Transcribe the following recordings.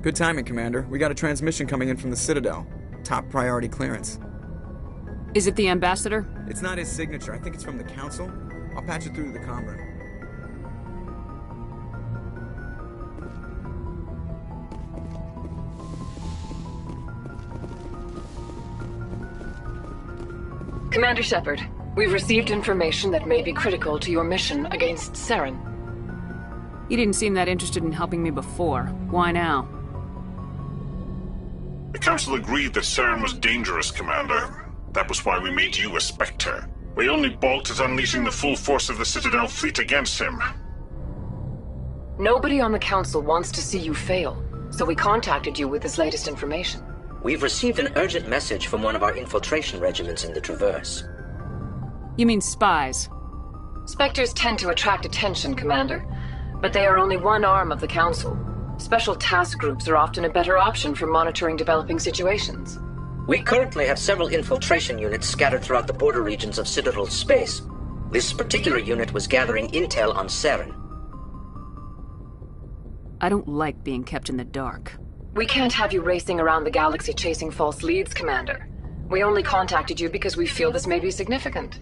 Good timing, Commander. We got a transmission coming in from the Citadel. Top priority clearance. Is it the Ambassador? It's not his signature. I think it's from the Council. I'll patch it through to the comm room. Commander Shepard, we've received information that may be critical to your mission against Saren. You didn't seem that interested in helping me before. Why now? The Council agreed that Saren was dangerous, Commander. That was why we made you a Spectre. We only balked at unleashing the full force of the Citadel fleet against him. Nobody on the Council wants to see you fail, so we contacted you with this latest information. We've received an urgent message from one of our infiltration regiments in the Traverse. You mean spies? Spectres tend to attract attention, Commander, but they are only one arm of the Council. Special task groups are often a better option for monitoring developing situations. We currently have several infiltration units scattered throughout the border regions of Citadel space. This particular unit was gathering intel on Saren. I don't like being kept in the dark. We can't have you racing around the galaxy chasing false leads, Commander. We only contacted you because we feel this may be significant.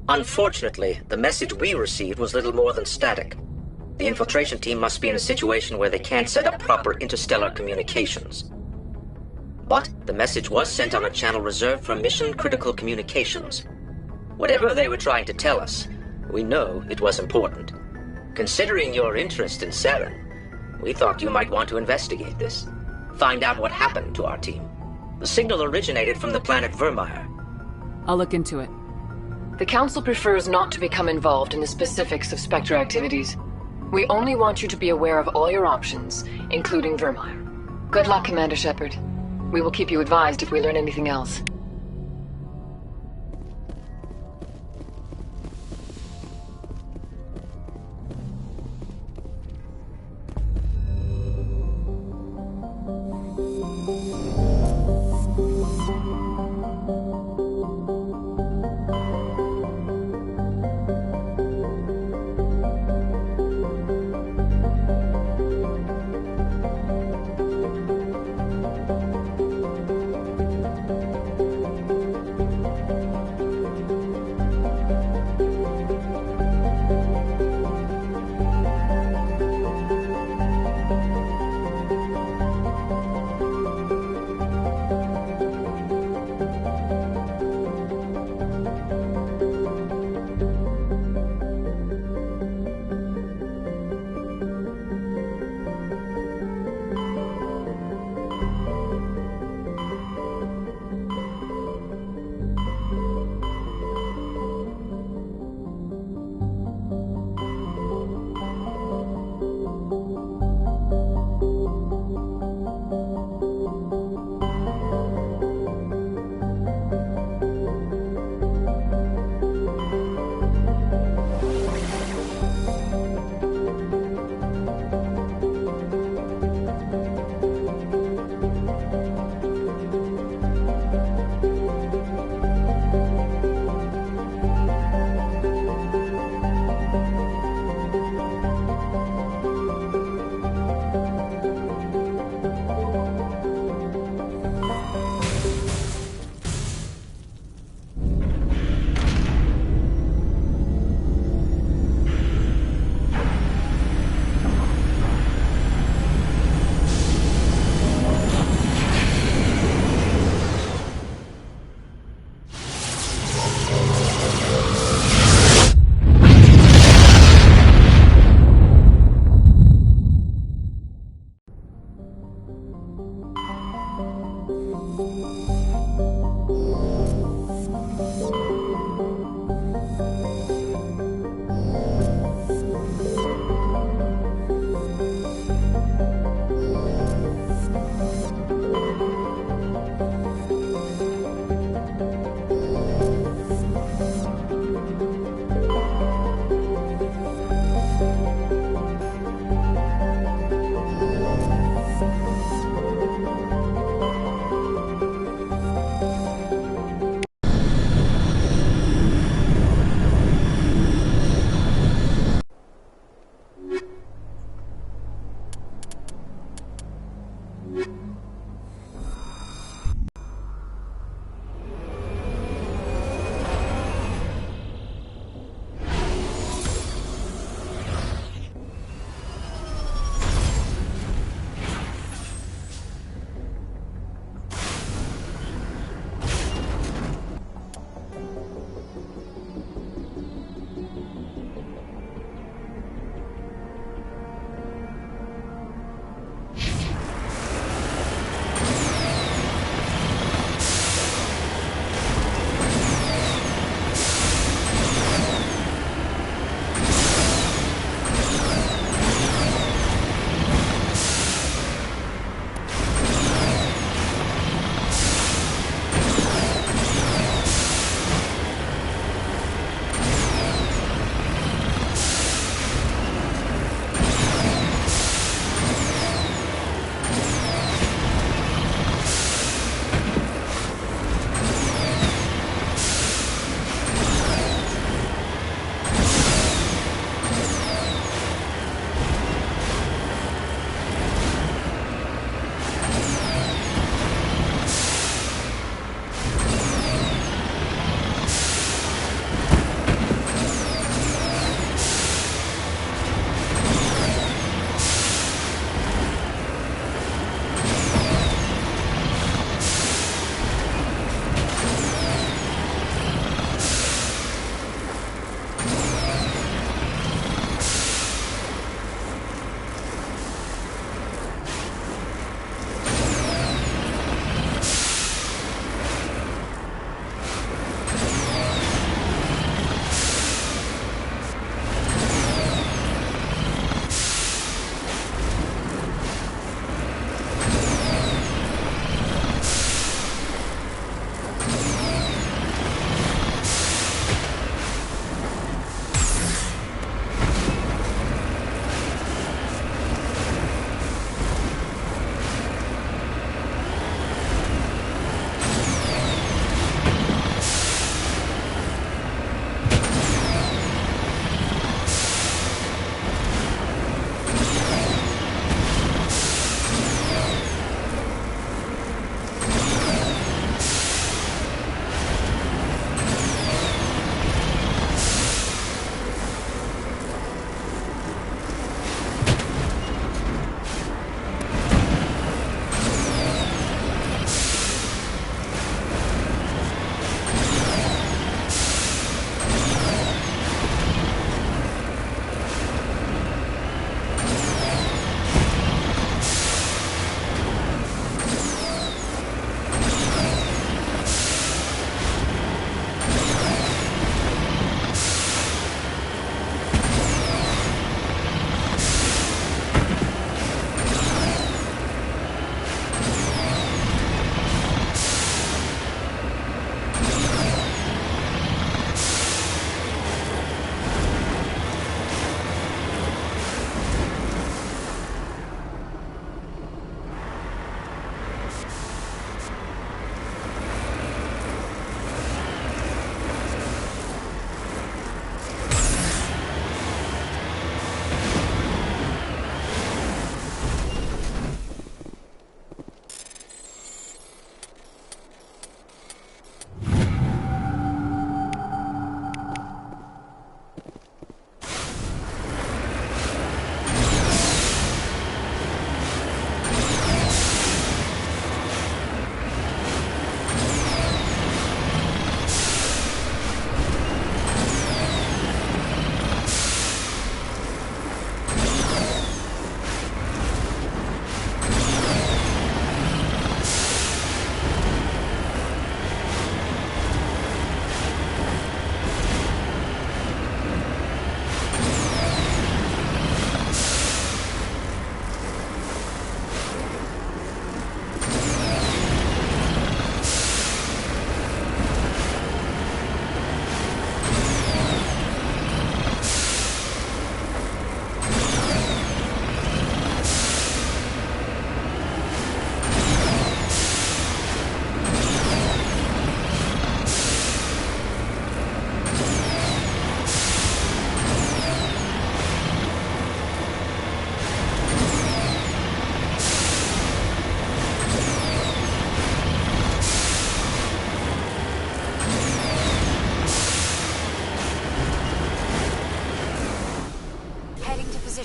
Unfortunately, the message we received was little more than static. The infiltration team must be in a situation where they can't set up proper interstellar communications. But the message was sent on a channel reserved for mission-critical communications. Whatever they were trying to tell us, we know it was important. Considering your interest in Saren, we thought you might want to investigate this. Find out what happened to our team. The signal originated from the planet Virmire. I'll look into it. The Council prefers not to become involved in the specifics of Spectre activities. We only want you to be aware of all your options, including Virmire. Good luck, Commander Shepard. We will keep you advised if we learn anything else.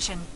position.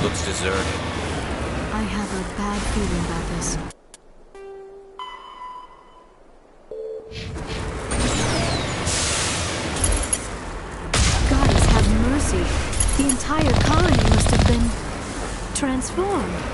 Looks deserted. I have a bad feeling about this. Goddess have mercy. The entire colony must have been transformed.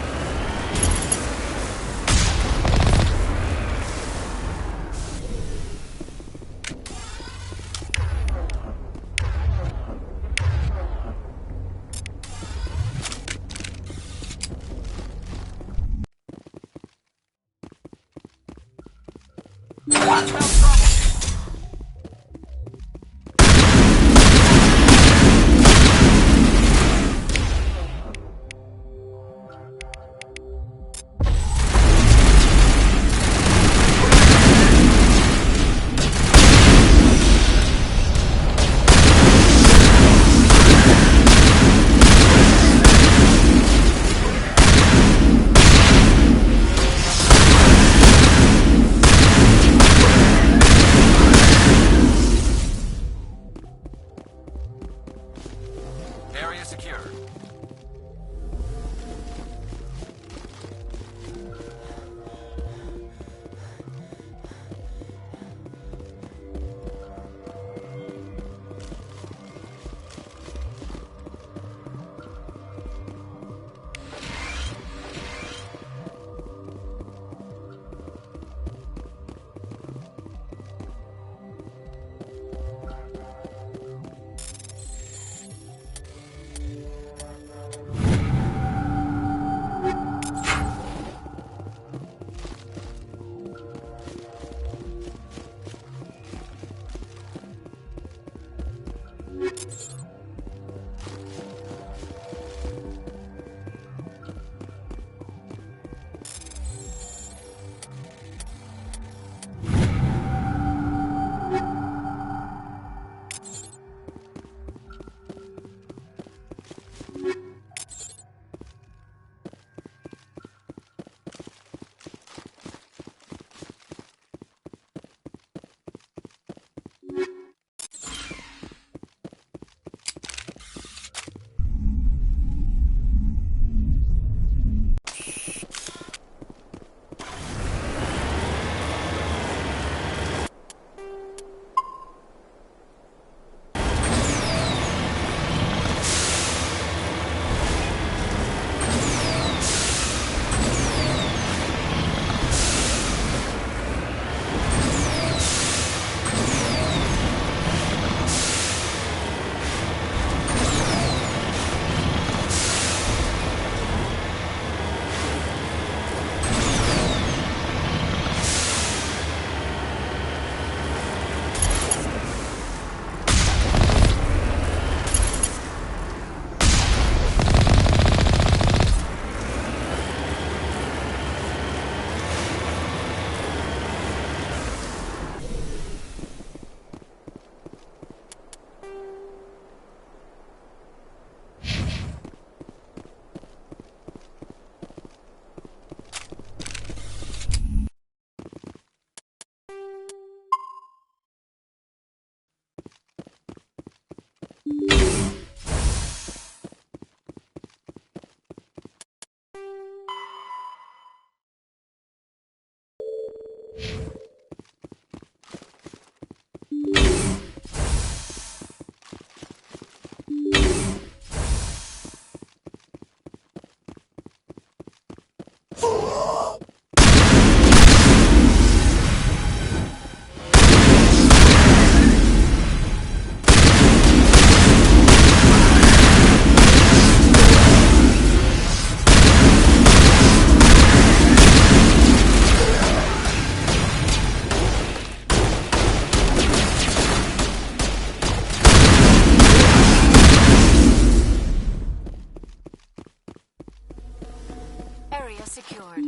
area secured.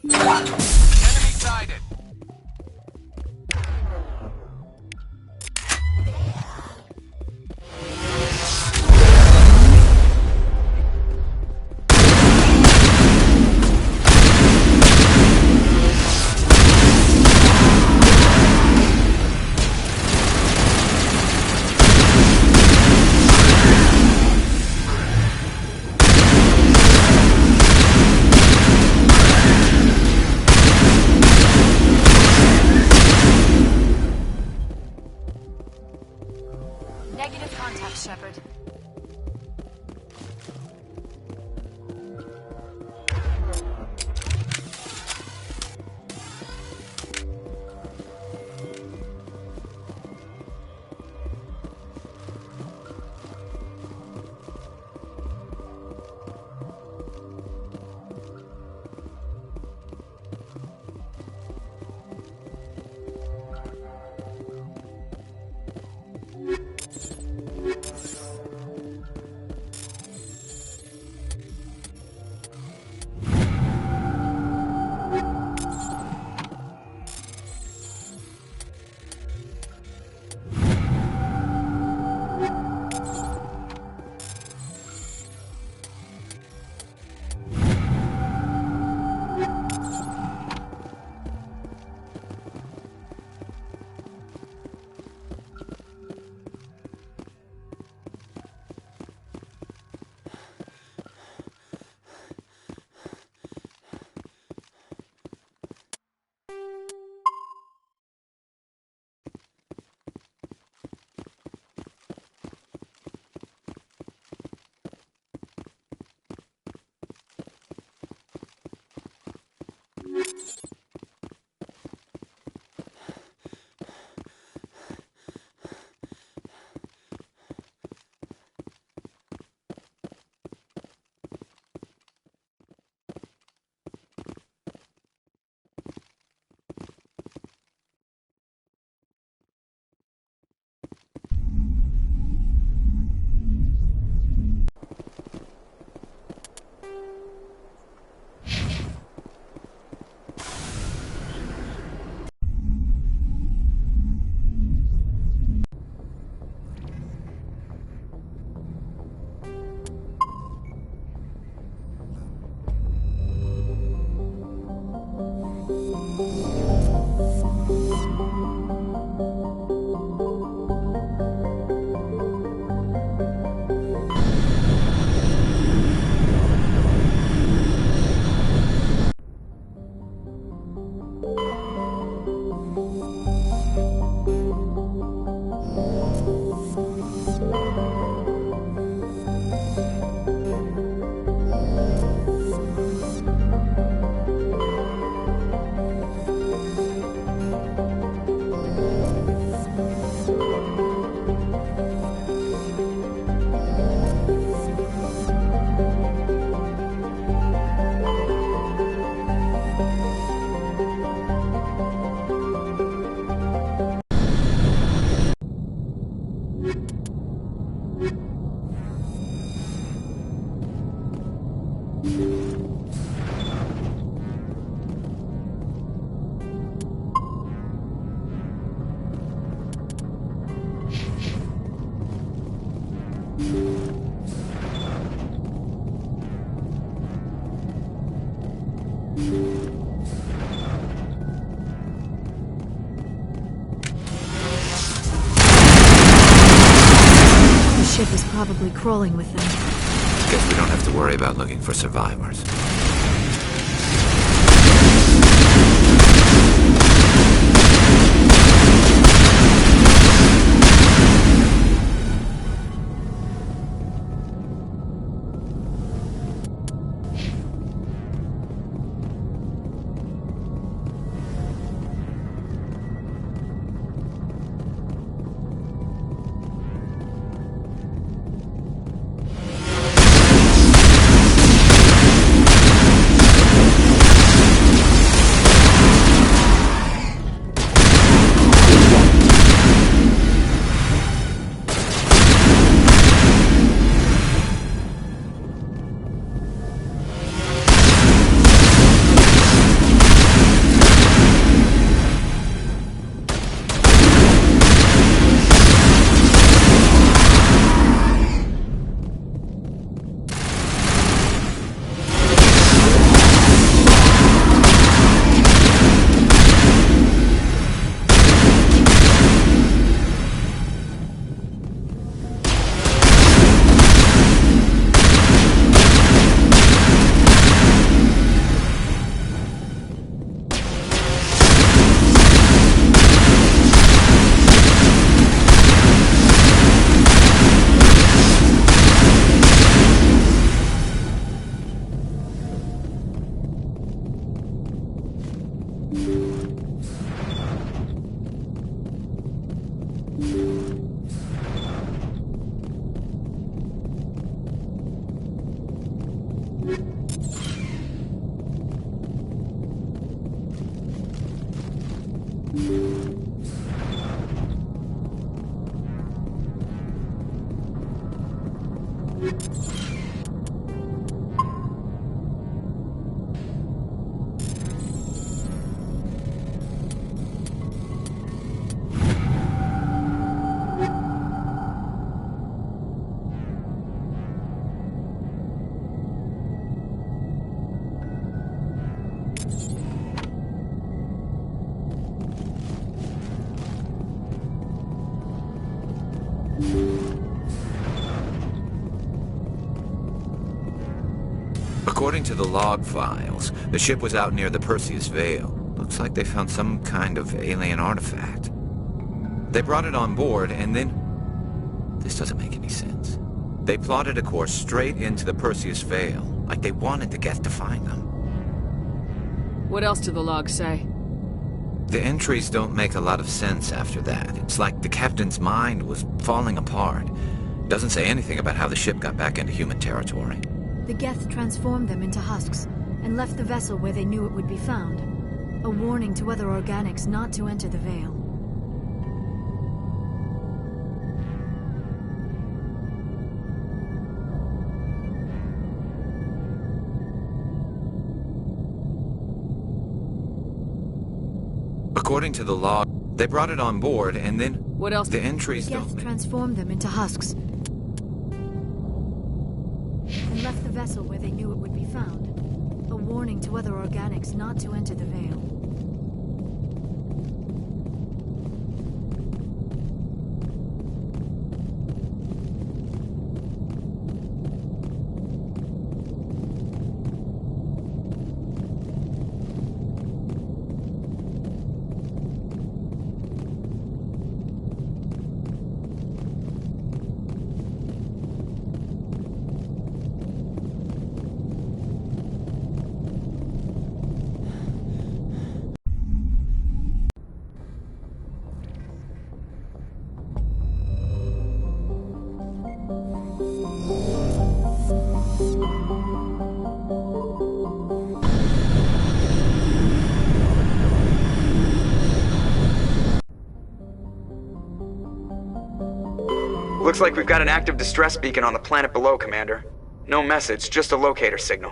Enemy sighted. Negative contact, Shepard. probably crawling with them. Guess we don't have to worry about looking for survivors. According to the log files, the ship was out near the Perseus Vale. Looks like they found some kind of alien artifact. They brought it on board and then... This doesn't make any sense. They plotted a course straight into the Perseus Vale, like they wanted the Geth to find them. What else do the logs say? The entries don't make a lot of sense after that. It's like the captain's mind was falling apart. Doesn't say anything about how the ship got back into human territory. The Geth transformed them into husks and left the vessel where they knew it would be found. A warning to other organics not to enter the Vale. According to the log, they brought it on board and then... What else? The entries The don't... Geth transformed them into husks and left the vessel where they knew it would be found. A warning to other organics not to enter the Vale. Looks like we've got an active distress beacon on the planet below, Commander. No message, just a locator signal.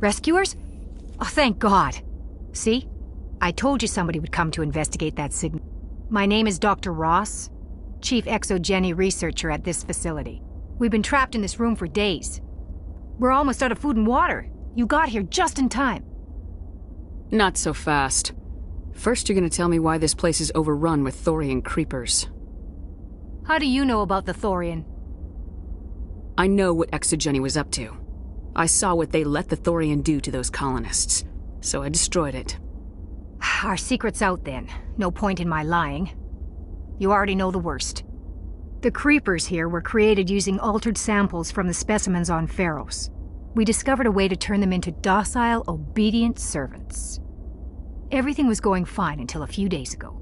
Rescuers? Oh, thank God. See? I told you somebody would come to investigate that signal. My name is Dr. Ross, Chief Exogeny Researcher at this facility. We've been trapped in this room for days. We're almost out of food and water. You got here just in time. Not so fast. First you're gonna tell me why this place is overrun with Thorian creepers. How do you know about the Thorian? I know what Exogeny was up to. I saw what they let the Thorian do to those colonists, so I destroyed it. Our secret's out then. No point in my lying. You already know the worst. The creepers here were created using altered samples from the specimens on Feros. We discovered a way to turn them into docile, obedient servants. Everything was going fine until a few days ago.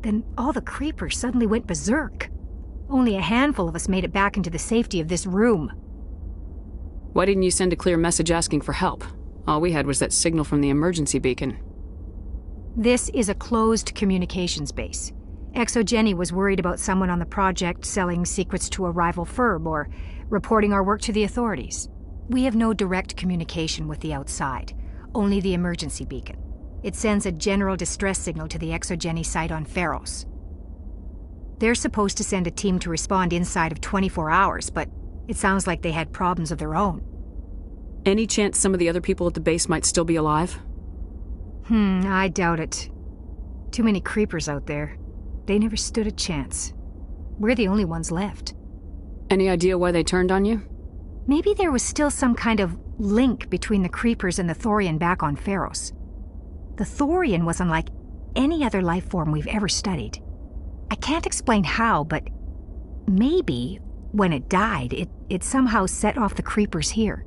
Then all the creepers suddenly went berserk. Only a handful of us made it back into the safety of this room. Why didn't you send a clear message asking for help? All we had was that signal from the emergency beacon. This is a closed communications base. Exogeny was worried about someone on the project selling secrets to a rival firm or reporting our work to the authorities. We have no direct communication with the outside, only the emergency beacon. It sends a general distress signal to the Exogeny site on Feros. They're supposed to send a team to respond inside of 24 hours, but it sounds like they had problems of their own. Any chance some of the other people at the base might still be alive? I doubt it. Too many creepers out there. They never stood a chance. We're the only ones left. Any idea why they turned on you? Maybe there was still some kind of link between the creepers and the Thorian back on Feros. The Thorian was unlike any other life form we've ever studied. I can't explain how, but maybe when it died, it somehow set off the creepers here.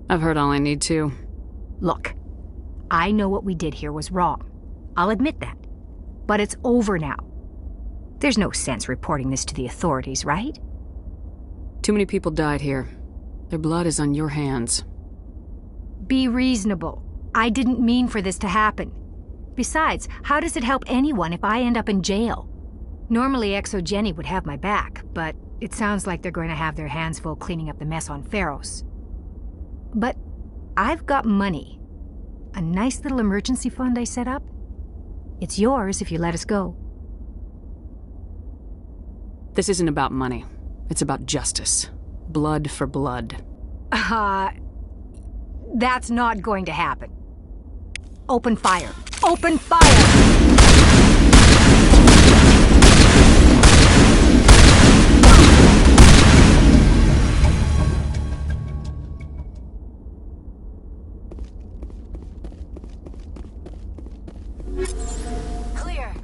I've heard all I need to. Look, I know what we did here was wrong. I'll admit that. But it's over now. There's no sense reporting this to the authorities, right? Too many people died here. Their blood is on your hands. Be reasonable. I didn't mean for this to happen. Besides, how does it help anyone if I end up in jail? Normally Exogeny would have my back, but it sounds like they're going to have their hands full cleaning up the mess on Feros. But I've got money. A nice little emergency fund I set up. It's yours if you let us go. This isn't about money. It's about justice. Blood for blood. That's not going to happen. Open fire. Open fire! Clear.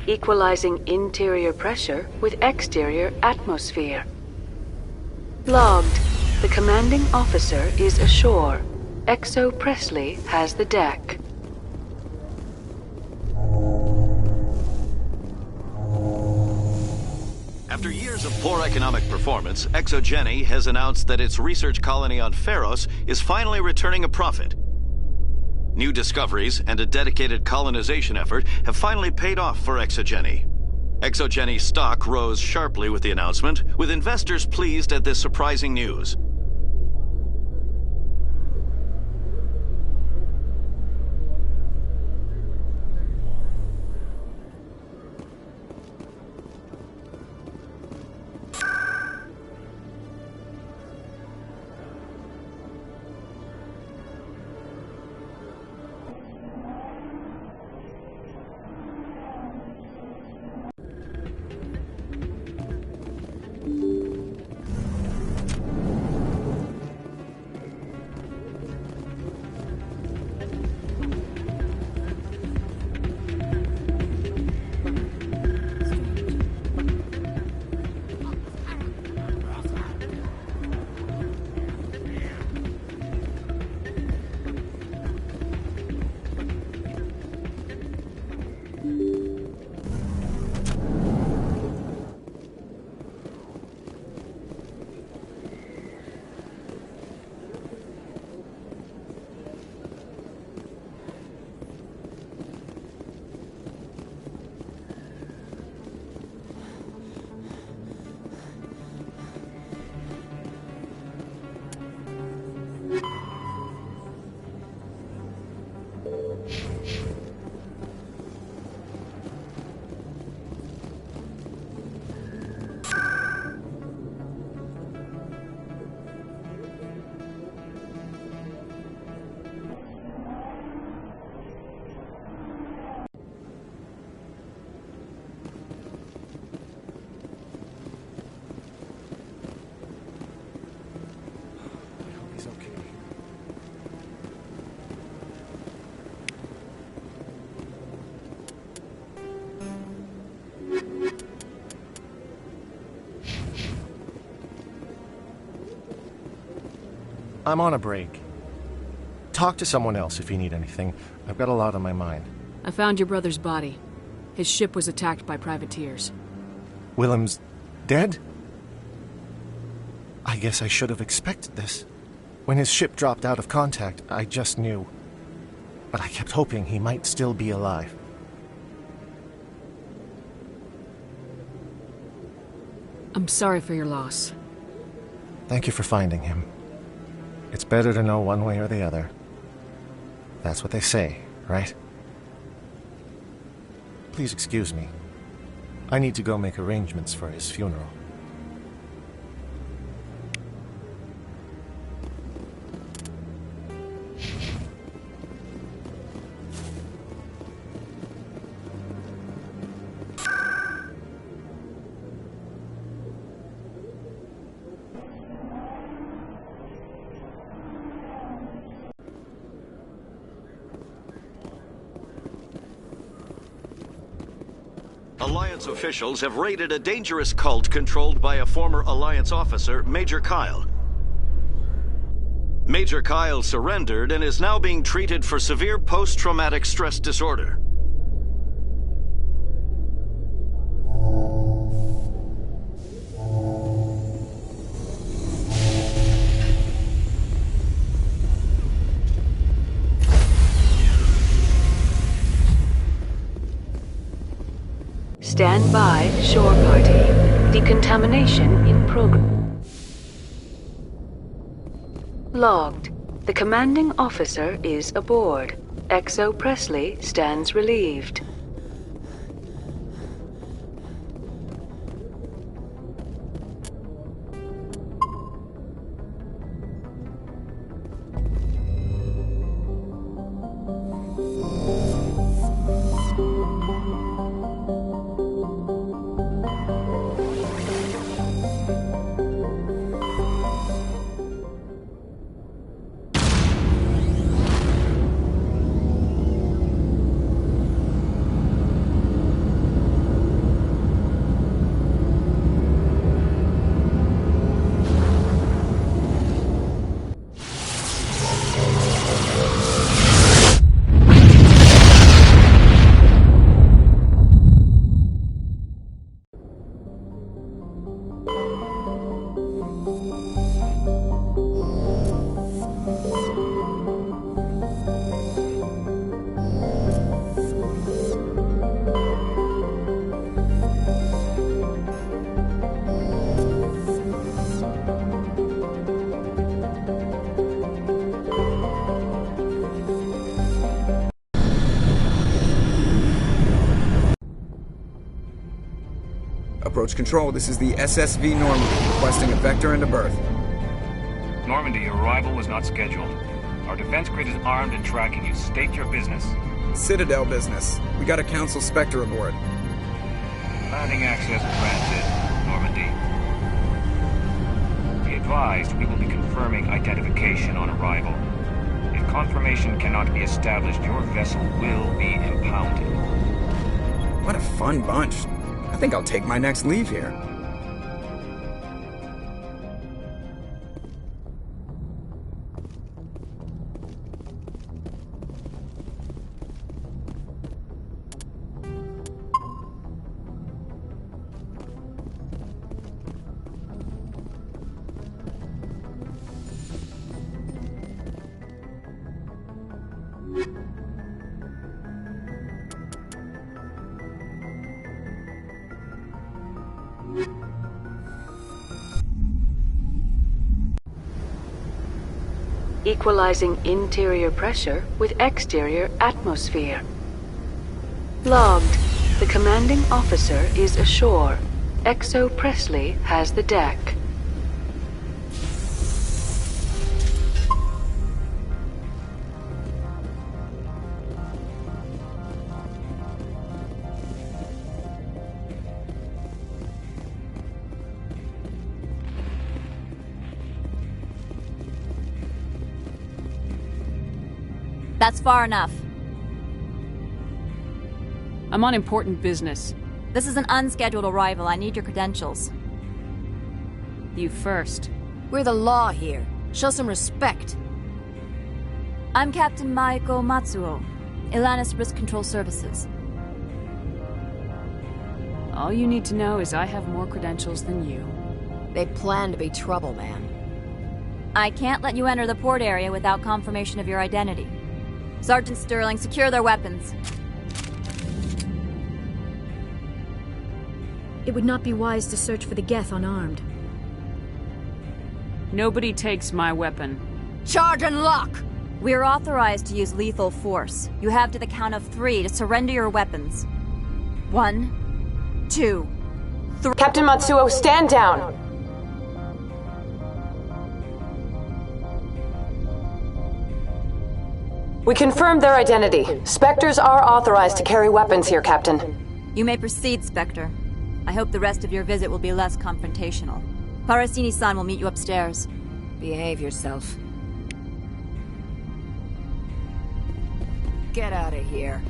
equalizing interior pressure with exterior atmosphere. Logged. The commanding officer is ashore. Exo Presley has the deck. After years of poor economic performance, ExoGeni has announced that its research colony on Feros is finally returning a profit. New discoveries and a dedicated colonization effort have finally paid off for ExoGeni. ExoGeni's stock rose sharply with the announcement, with investors pleased at this surprising news. I'm on a break. Talk to someone else if you need anything. I've got a lot on my mind. I found your brother's body. His ship was attacked by privateers. Willem's dead? I guess I should have expected this. When his ship dropped out of contact, I just knew. But I kept hoping he might still be alive. I'm sorry for your loss. Thank you for finding him. It's better to know one way or the other. That's what they say, right? Please excuse me. I need to go make arrangements for his funeral. Alliance officials have raided a dangerous cult controlled by a former Alliance officer, Major Kyle. Major Kyle surrendered and is now being treated for severe post-traumatic stress disorder. Stand by, shore party. Decontamination in progress. Logged. The commanding officer is aboard. Exo Presley stands relieved. Approach control, this is the SSV Normandy, requesting a vector and a berth. Normandy, your arrival was not scheduled. Our defense grid is armed and tracking you. State your business. Citadel business. We got a Council Spectre aboard. Landing access granted, Normandy. Be advised, we will be confirming identification on arrival. If confirmation cannot be established, your vessel will be impounded. What a fun bunch. I think I'll take my next leave here. Equalizing interior pressure with exterior atmosphere. Logged. The commanding officer is ashore. Exo Presley has the deck. That's far enough. I'm on important business. This is an unscheduled arrival. I need your credentials. You first. We're the law here. Show some respect. I'm Captain Mako Matsuo, Ilanis Risk Control Services. All you need to know is I have more credentials than you. They plan to be trouble, man. I can't let you enter the port area without confirmation of your identity. Sergeant Sterling, secure their weapons. It would not be wise to search for the Geth unarmed. Nobody takes my weapon. Charge and lock! We're authorized to use lethal force. You have to the count of 3 to surrender your weapons. 1, 2, 3. Captain Matsuo, stand down! We confirmed their identity. Spectres are authorized to carry weapons here, Captain. You may proceed, Spectre. I hope the rest of your visit will be less confrontational. Parasini-san will meet you upstairs. Behave yourself. Get out of here.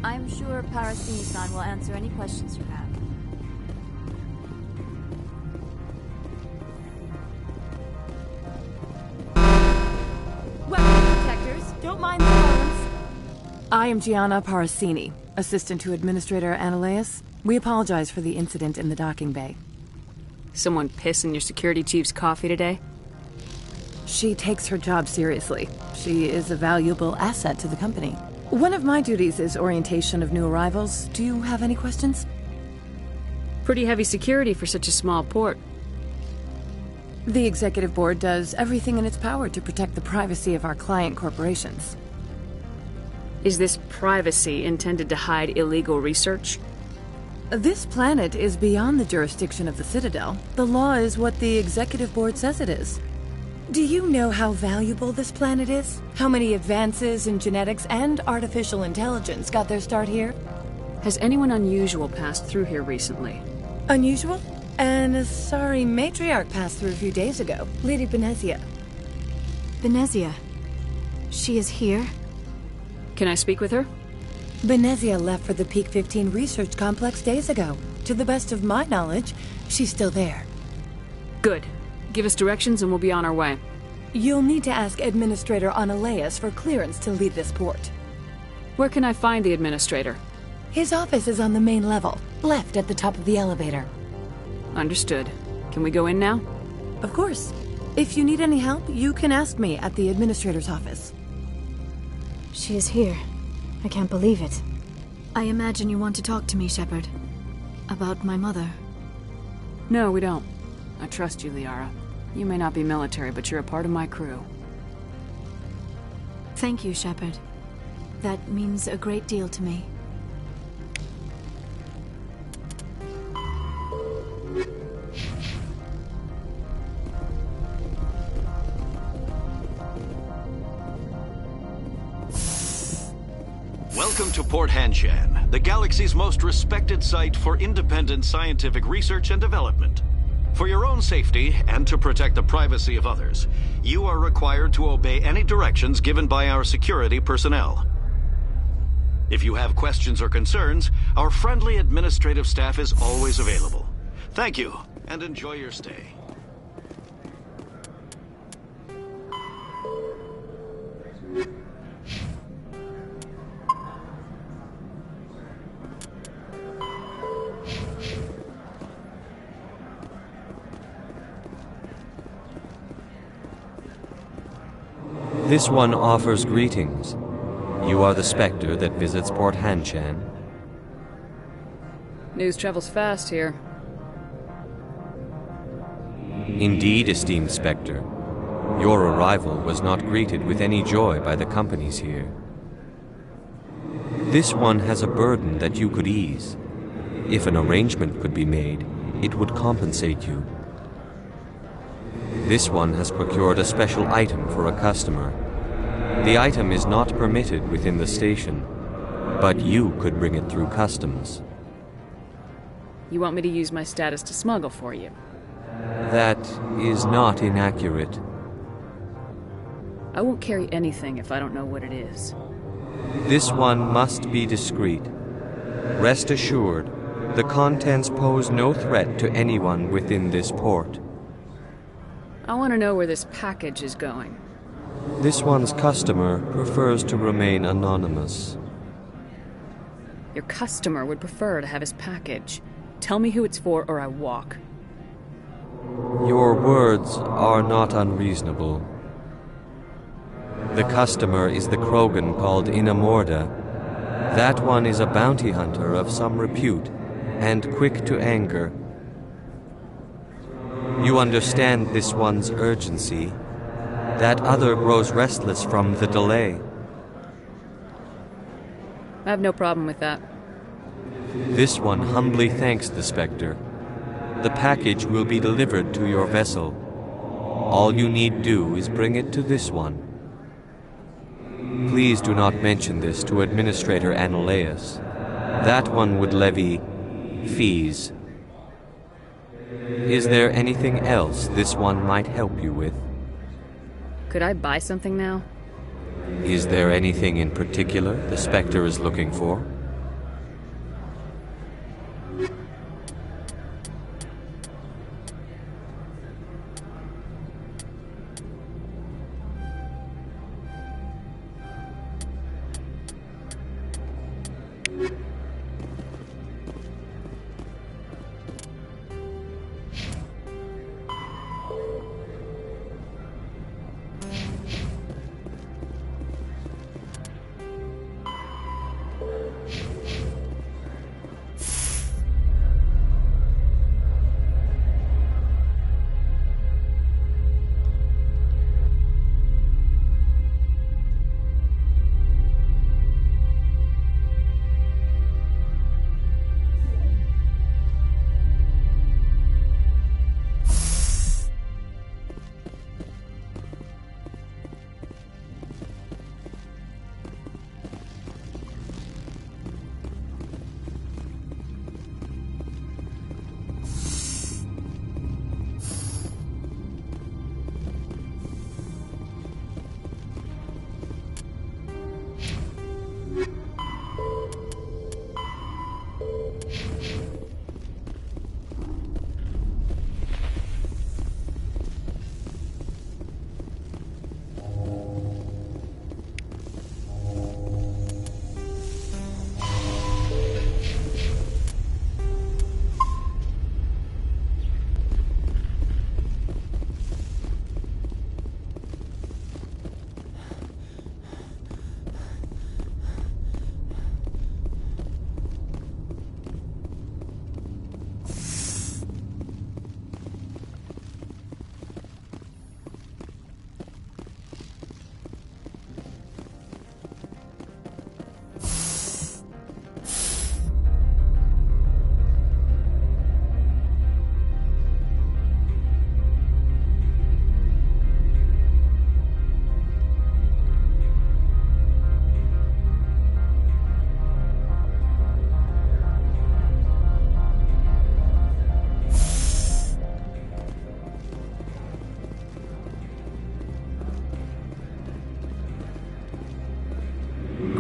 I'm sure Parasini-san will answer any questions you have. Weapon protectors, don't mind the violence. I am Gianna Parasini, assistant to Administrator Ananias. We apologize for the incident in the docking bay. Someone piss in your security chief's coffee today? She takes her job seriously. She is a valuable asset to the company. One of my duties is orientation of new arrivals. Do you have any questions? Pretty heavy security for such a small port. The Executive Board does everything in its power to protect the privacy of our client corporations. Is this privacy intended to hide illegal research? This planet is beyond the jurisdiction of the Citadel. The law is what the Executive Board says it is. Do you know how valuable this planet is? How many advances in genetics and artificial intelligence got their start here? Has anyone unusual passed through here recently? Unusual? An Asari Matriarch passed through a few days ago. Lady Benezia. Benezia? She is here? Can I speak with her? Benezia left for the Peak 15 research complex days ago. To the best of my knowledge, she's still there. Good. Give us directions and we'll be on our way. You'll need to ask Administrator Ananias for clearance to leave this port. Where can I find the Administrator? His office is on the main level, left at the top of the elevator. Understood. Can we go in now? Of course. If you need any help, you can ask me at the Administrator's office. She is here. I can't believe it. I imagine you want to talk to me, Shepard. About my mother. No, we don't. I trust you, Liara. You may not be military, but you're a part of my crew. Thank you, Shepard. That means a great deal to me. Welcome to Port Hanshan, the galaxy's most respected site for independent scientific research and development. For your own safety and to protect the privacy of others, you are required to obey any directions given by our security personnel. If you have questions or concerns, our friendly administrative staff is always available. Thank you, and enjoy your stay. This one offers greetings. You are the Spectre that visits Port Hanshan. News travels fast here. Indeed, esteemed Spectre. Your arrival was not greeted with any joy by the companies here. This one has a burden that you could ease. If an arrangement could be made, it would compensate you. This one has procured a special item for a customer. The item is not permitted within the station, but you could bring it through customs. You want me to use my status to smuggle for you? That is not inaccurate. I won't carry anything if I don't know what it is. This one must be discreet. Rest assured, the contents pose no threat to anyone within this port. I want to know where this package is going. This one's customer prefers to remain anonymous. Your customer would prefer to have his package. Tell me who it's for or I walk. Your words are not unreasonable. The customer is the Krogan called Inamorda. That one is a bounty hunter of some repute, and quick to anger. You understand this one's urgency. That other grows restless from the delay. I have no problem with that. This one humbly thanks the Spectre. The package will be delivered to your vessel. All you need do is bring it to this one. Please do not mention this to Administrator Annaleus. That one would levy fees. Is there anything else this one might help you with? Could I buy something now? Is there anything in particular the Spectre is looking for?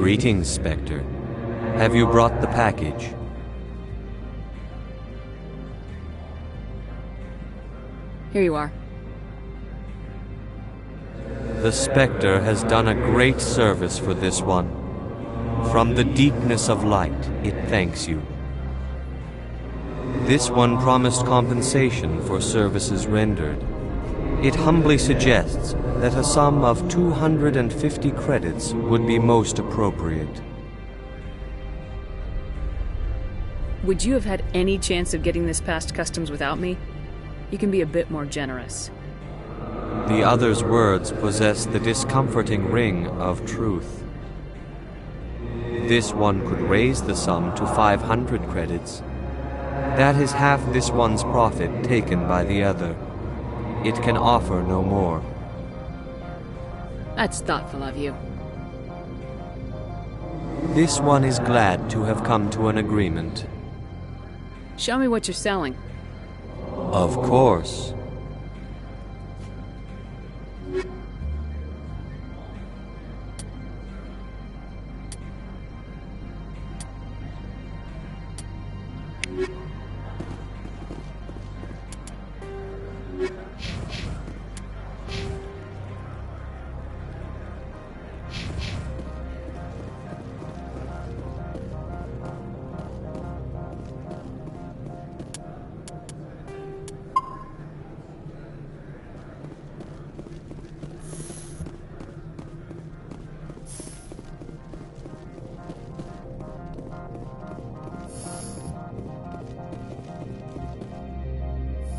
Greetings, Spectre. Have you brought the package? Here you are. The Spectre has done a great service for this one. From the deepness of light, it thanks you. This one promised compensation for services rendered. It humbly suggests that a sum of 250 credits would be most appropriate. Would you have had any chance of getting this past customs without me? You can be a bit more generous. The other's words possess the discomforting ring of truth. This one could raise the sum to 500 credits. That is half this one's profit taken by the other. It can offer no more. That's thoughtful of you. This one is glad to have come to an agreement. Show me what you're selling. Of course.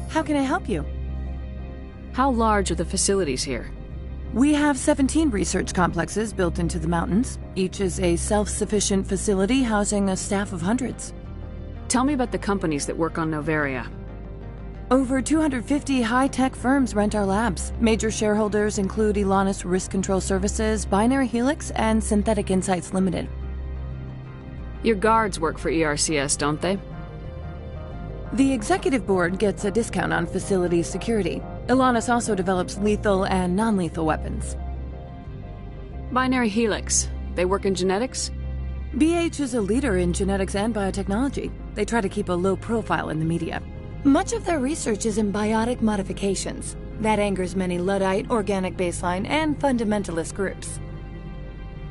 How can I help you? How large are the facilities here? We have 17 research complexes built into the mountains. Each is a self-sufficient facility housing a staff of hundreds. Tell me about the companies that work on Noveria. Over 250 high-tech firms rent our labs. Major shareholders include Elanis Risk Control Services, Binary Helix, and Synthetic Insights Limited. Your guards work for ERCS, don't they? The executive board gets a discount on facility security. Elanis also develops lethal and non-lethal weapons. Binary Helix. They work in genetics? BH is a leader in genetics and biotechnology. They try to keep a low profile in the media. Much of their research is in biotic modifications. That angers many Luddite, organic baseline, and fundamentalist groups.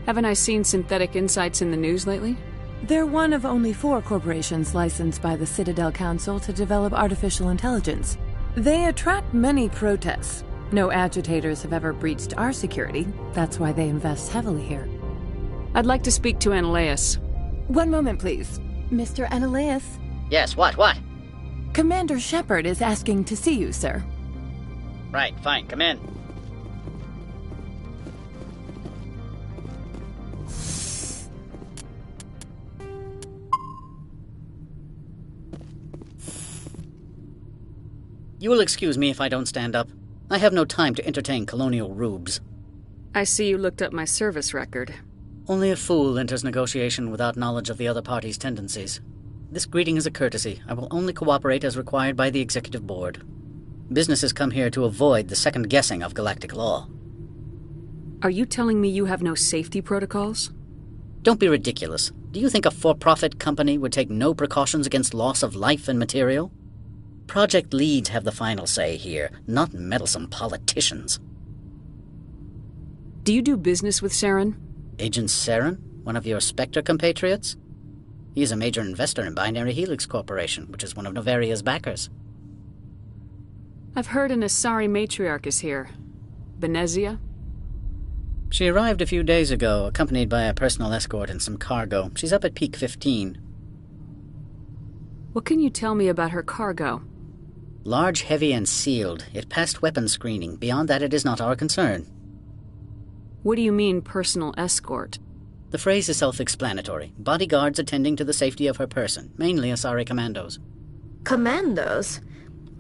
Haven't I seen Synthetic Insights in the news lately? They're one of only 4 corporations licensed by the Citadel Council to develop artificial intelligence. They attract many protests. No agitators have ever breached our security. That's why they invest heavily here. I'd like to speak to Analeas. One moment, please. Mr. Analeas? Yes, what? Commander Shepard is asking to see you, sir. Right, fine, come in. You will excuse me if I don't stand up. I have no time to entertain colonial rubes. I see you looked up my service record. Only a fool enters negotiation without knowledge of the other party's tendencies. This greeting is a courtesy. I will only cooperate as required by the executive board. Businesses come here to avoid the second guessing of galactic law. Are you telling me you have no safety protocols? Don't be ridiculous. Do you think a for-profit company would take no precautions against loss of life and material? Project leads have the final say here, not meddlesome politicians. Do you do business with Saren? Agent Saren? One of your Spectre compatriots? He is a major investor in Binary Helix Corporation, which is one of Noveria's backers. I've heard an Asari Matriarch is here. Benezia? She arrived a few days ago, accompanied by a personal escort and some cargo. She's up at Peak 15. What can you tell me about her cargo? Large, heavy, and sealed. It passed weapons screening. Beyond that, it is not our concern. What do you mean, personal escort? The phrase is self-explanatory. Bodyguards attending to the safety of her person, mainly Asari commandos. Commandos?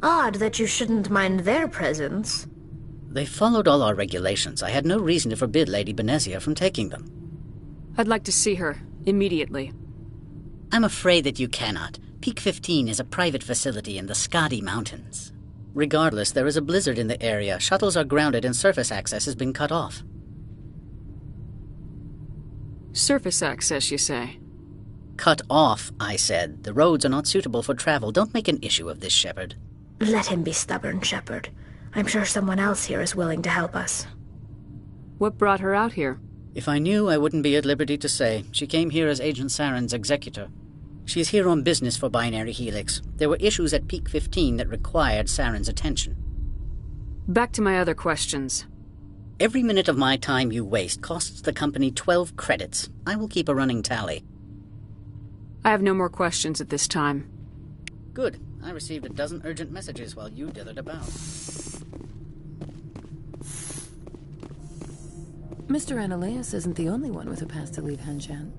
Odd that you shouldn't mind their presence. They followed all our regulations. I had no reason to forbid Lady Benezia from taking them. I'd like to see her, immediately. I'm afraid that you cannot. Peak 15 is a private facility in the Skadi Mountains. Regardless, there is a blizzard in the area. Shuttles are grounded and surface access has been cut off. Surface access, you say? Cut off, I said. The roads are not suitable for travel. Don't make an issue of this, Shepard. Let him be stubborn, Shepard. I'm sure someone else here is willing to help us. What brought her out here? If I knew, I wouldn't be at liberty to say. She came here as Agent Saren's executor. She's here on business for Binary Helix. There were issues at Peak 15 that required Saren's attention. Back to my other questions. Every minute of my time you waste costs the company 12 credits. I will keep a running tally. I have no more questions at this time. Good. I received a dozen urgent messages while you dithered about. Mr. Ananias isn't the only one with a pass to leave Hanshan.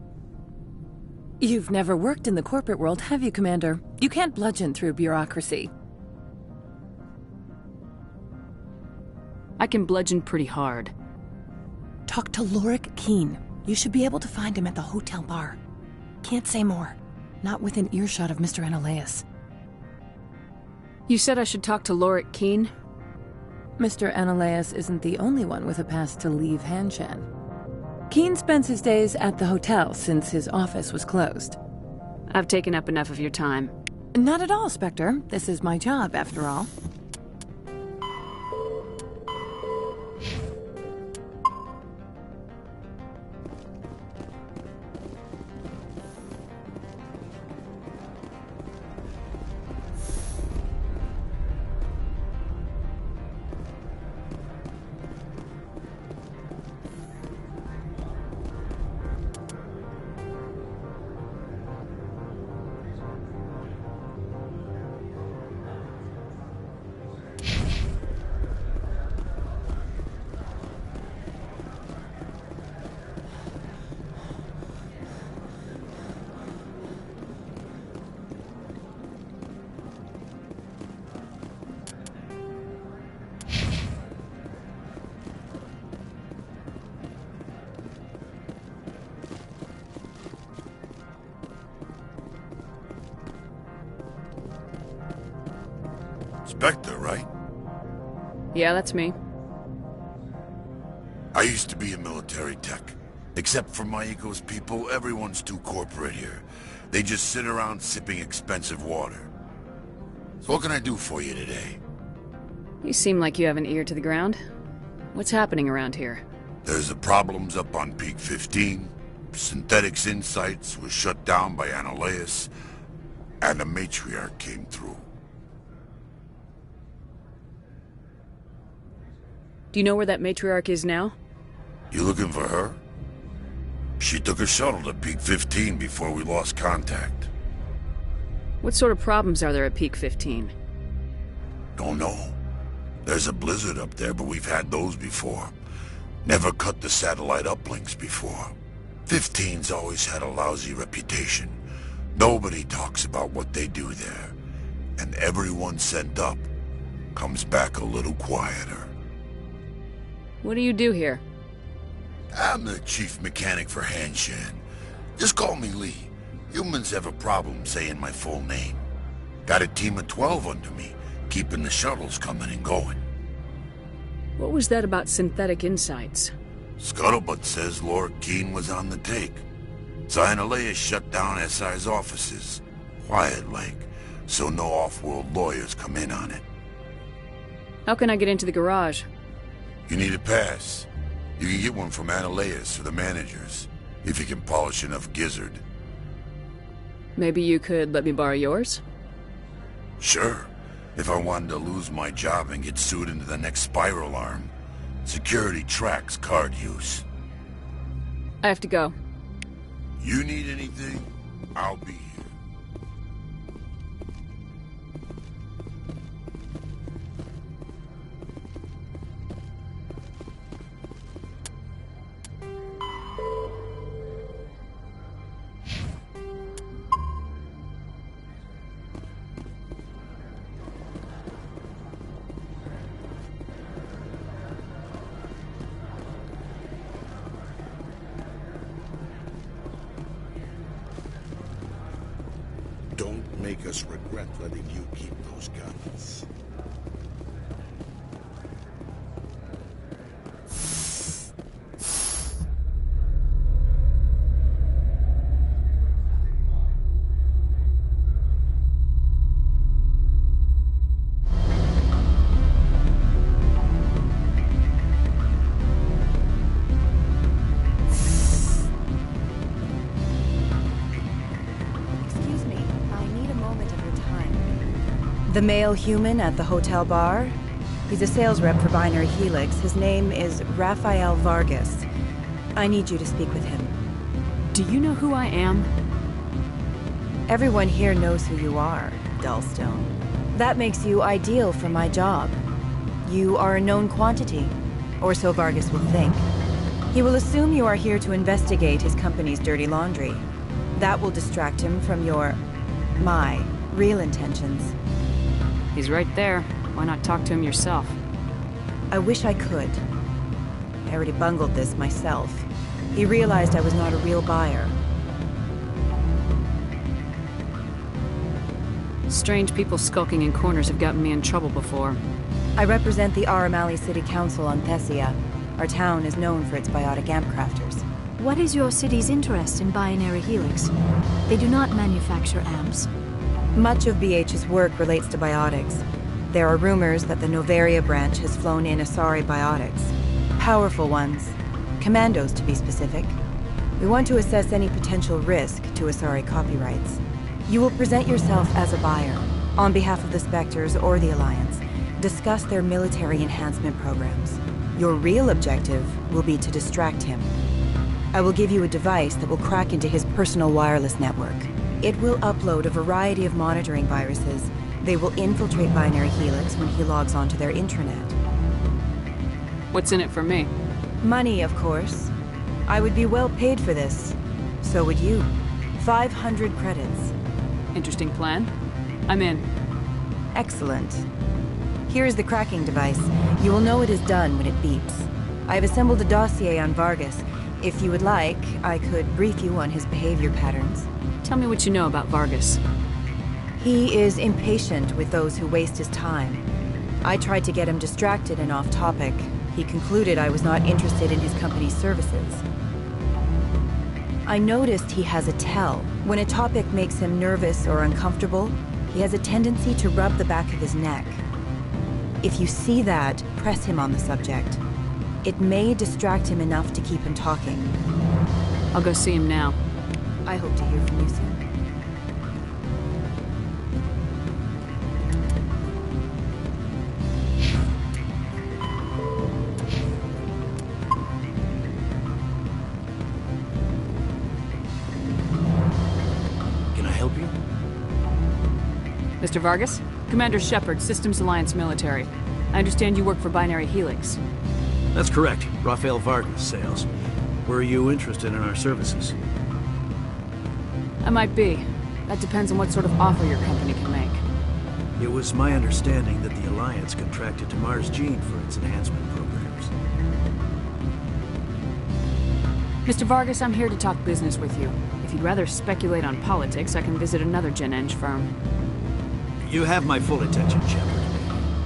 You've never worked in the corporate world, have you, Commander? You can't bludgeon through bureaucracy. I can bludgeon pretty hard. Talk to Lorik Keen. You should be able to find him at the hotel bar. Can't say more. Not within earshot of Mr. Ananias. You said I should talk to Lorik Keen? Mr. Ananias isn't the only one with a pass to leave Hanshan. Keen spends his days at the hotel since his office was closed. I've taken up enough of your time. Not at all, Spectre. This is my job, after all. Spectre, right? Yeah, that's me. I used to be a military tech. Except for Maiko's people, everyone's too corporate here. They just sit around sipping expensive water. So what can I do for you today? You seem like you have an ear to the ground. What's happening around here? There's the problems up on Peak 15. Synthetics Insights was shut down by Ananias. And the Matriarch came through. Do you know where that Matriarch is now? You looking for her? She took a shuttle to Peak 15 before we lost contact. What sort of problems are there at Peak 15? Don't know. There's a blizzard up there, but we've had those before. Never cut the satellite uplinks before. 15's always had a lousy reputation. Nobody talks about what they do there. And everyone sent up comes back a little quieter. What do you do here? I'm the chief mechanic for Hanshan. Just call me Lee. Humans have a problem saying my full name. Got a team of 12 under me, keeping the shuttles coming and going. What was that about synthetic insights? Scuttlebutt says Lorik Keen was on the take. Ananias shut down SI's offices. Quiet-like, so no off-world lawyers come in on it. How can I get into the garage? You need a pass. You can get one from Ananias or the managers, if you can polish enough gizzard. Maybe you could let me borrow yours? Sure. If I wanted to lose my job and get sued into the next spiral arm. Security tracks card use. I have to go. You need anything? I'll be here. Don't make us regret letting you keep those guns. The male human at the hotel bar? He's a sales rep for Binary Helix. His name is Rafael Vargas. I need you to speak with him. Do you know who I am? Everyone here knows who you are, Dullstone. That makes you ideal for my job. You are a known quantity, or so Vargas will think. He will assume you are here to investigate his company's dirty laundry. That will distract him from my real intentions. He's right there. Why not talk to him yourself? I wish I could. I already bungled this myself. He realized I was not a real buyer. Strange people skulking in corners have gotten me in trouble before. I represent the Aramali City Council on Thessia. Our town is known for its biotic amp crafters. What is your city's interest in Binary Helix? They do not manufacture amps. Much of BH's work relates to biotics. There are rumors that the Noveria branch has flown in Asari biotics. Powerful ones. Commandos, to be specific. We want to assess any potential risk to Asari copyrights. You will present yourself as a buyer, on behalf of the Spectres or the Alliance. Discuss their military enhancement programs. Your real objective will be to distract him. I will give you a device that will crack into his personal wireless network. It will upload a variety of monitoring viruses. They will infiltrate Binary Helix when he logs onto their intranet. What's in it for me? Money, of course. I would be well paid for this. So would you. 500 credits. Interesting plan. I'm in. Excellent. Here is the cracking device. You will know it is done when it beeps. I have assembled a dossier on Vargas. If you would like, I could brief you on his behavior patterns. Tell me what you know about Vargas. He is impatient with those who waste his time. I tried to get him distracted and off topic. He concluded I was not interested in his company's services. I noticed he has a tell. When a topic makes him nervous or uncomfortable, he has a tendency to rub the back of his neck. If you see that, press him on the subject. It may distract him enough to keep him talking. I'll go see him now. I hope to hear from you soon. Can I help you? Mr. Vargas? Commander Shepard, Systems Alliance Military. I understand you work for Binary Helix. That's correct. Rafael Vargas, sales. Were you interested in our services? I might be. That depends on what sort of offer your company can make. It was my understanding that the Alliance contracted to Mars Gene for its enhancement programs. Mr. Vargas, I'm here to talk business with you. If you'd rather speculate on politics, I can visit another Gen Eng firm. You have my full attention, Shepard.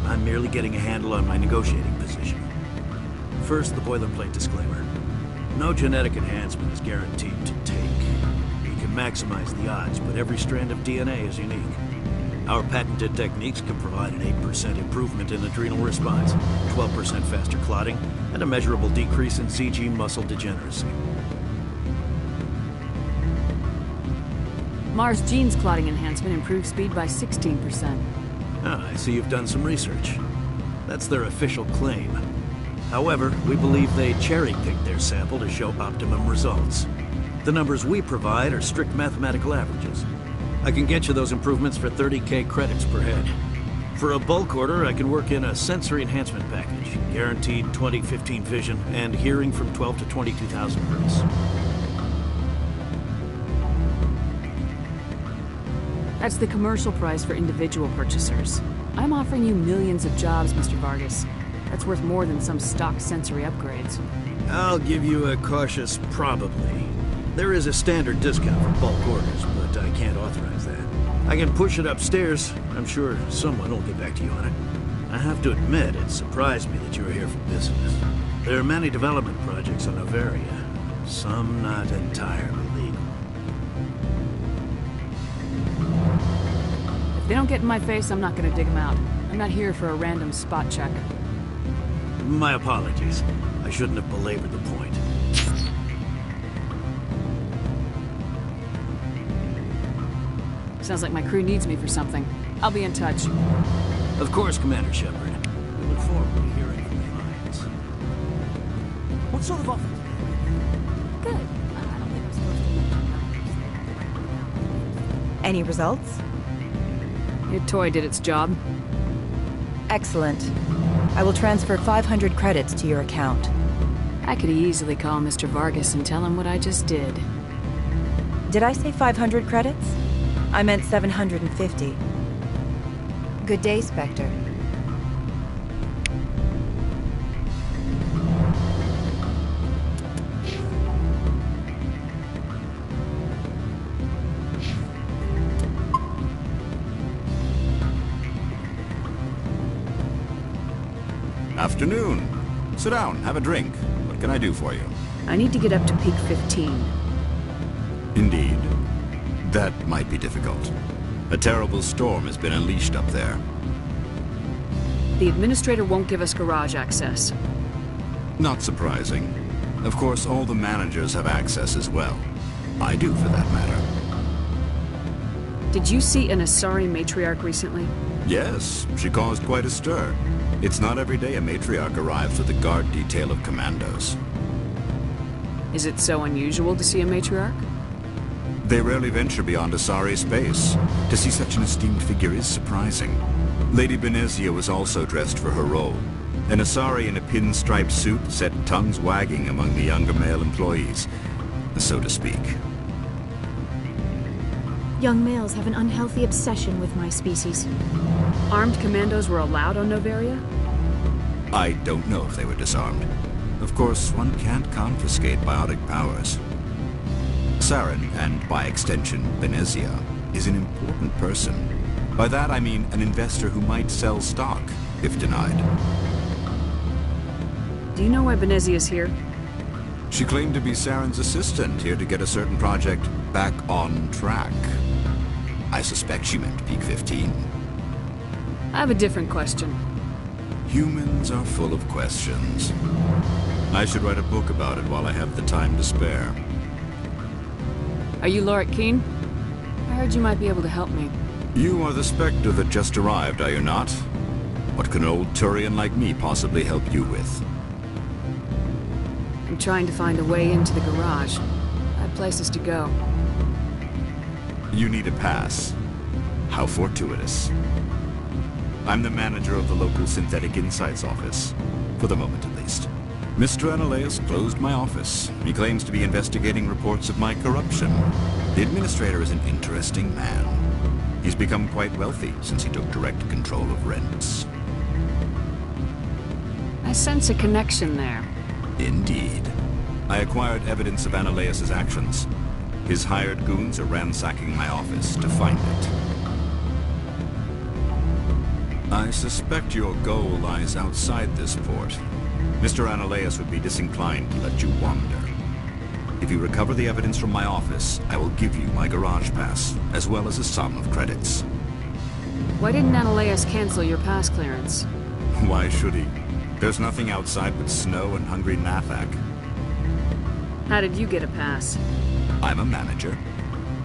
I'm merely getting a handle on my negotiating position. First, the boilerplate disclaimer. No genetic enhancement is guaranteed to take. We can maximize the odds, but every strand of DNA is unique. Our patented techniques can provide an 8% improvement in adrenal response, 12% faster clotting, and a measurable decrease in CG muscle degeneracy. Mars Gene's clotting enhancement improves speed by 16%. Ah, I see you've done some research. That's their official claim. However, we believe they cherry-picked their sample to show optimum results. The numbers we provide are strict mathematical averages. I can get you those improvements for 30K credits per head. For a bulk order, I can work in a sensory enhancement package, guaranteed 20/15 vision, and hearing from 12 to 22,000 hertz. That's the commercial price for individual purchasers. I'm offering you millions of jobs, Mr. Vargas. That's worth more than some stock sensory upgrades. I'll give you a cautious probably. There is a standard discount for bulk orders, but I can't authorize that. I can push it upstairs. I'm sure someone will get back to you on it. I have to admit, it surprised me that you were here for business. There are many development projects on Noveria, some not entirely legal. If they don't get in my face, I'm not gonna dig them out. I'm not here for a random spot check. My apologies. I shouldn't have belabored the point. Sounds like my crew needs me for something. I'll be in touch. Of course, Commander Shepard. We look forward to hearing from the Alliance. What sort of offer? Good. I don't think I'm supposed to mention Any results? Your toy did its job. Excellent. I will transfer 500 credits to your account. I could easily call Mr. Vargas and tell him what I just did. Did I say 500 credits? I meant 750. Good day, Spectre. Afternoon. Sit down, have a drink. What can I do for you? I need to get up to peak 15. Indeed. That might be difficult. A terrible storm has been unleashed up there. The administrator won't give us garage access. Not surprising. Of course, all the managers have access as well. I do, for that matter. Did you see an Asari matriarch recently? Yes, she caused quite a stir. It's not every day a matriarch arrives with a guard detail of commandos. Is it so unusual to see a matriarch? They rarely venture beyond Asari space. To see such an esteemed figure is surprising. Lady Benezia was also dressed for her role. An Asari in a pinstriped suit set tongues wagging among the younger male employees, so to speak. Young males have an unhealthy obsession with my species. Armed commandos were allowed on Noveria? I don't know if they were disarmed. Of course, one can't confiscate biotic powers. Saren, and by extension, Benezia, is an important person. By that I mean an investor who might sell stock, if denied. Do you know why Benezia's here? She claimed to be Saren's assistant, here to get a certain project back on track. I suspect she meant peak 15. I have a different question. Humans are full of questions. I should write a book about it while I have the time to spare. Are you Lorik Keen? I heard you might be able to help me. You are the Spectre that just arrived, are you not? What can an old Turian like me possibly help you with? I'm trying to find a way into the garage. I have places to go. You need a pass. How fortuitous. I'm the manager of the local Synthetic Insights office. For the moment, at least. Mr. Analeus closed my office. He claims to be investigating reports of my corruption. The administrator is an interesting man. He's become quite wealthy since he took direct control of rents. I sense a connection there. Indeed. I acquired evidence of Analeus' actions. His hired goons are ransacking my office to find it. I suspect your goal lies outside this port. Mr. Analeus would be disinclined to let you wander. If you recover the evidence from my office, I will give you my garage pass, as well as a sum of credits. Why didn't Analeus cancel your pass clearance? Why should he? There's nothing outside but snow and hungry Nathak. How did you get a pass? I'm a manager.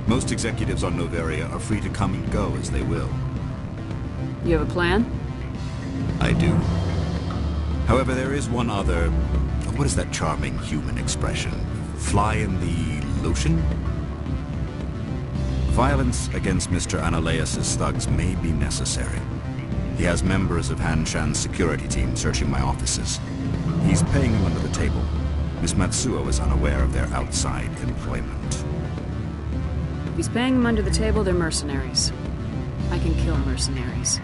Most executives on Noveria are free to come and go as they will. You have a plan? I do. However, there is one other... What is that charming human expression? Fly in the lotion? Violence against Mr. Analeus' thugs may be necessary. He has members of Han Shan's security team searching my offices. He's paying them under the table. Miss Matsuo is unaware of their outside employment. If he's paying them under the table, they're mercenaries. I can kill mercenaries.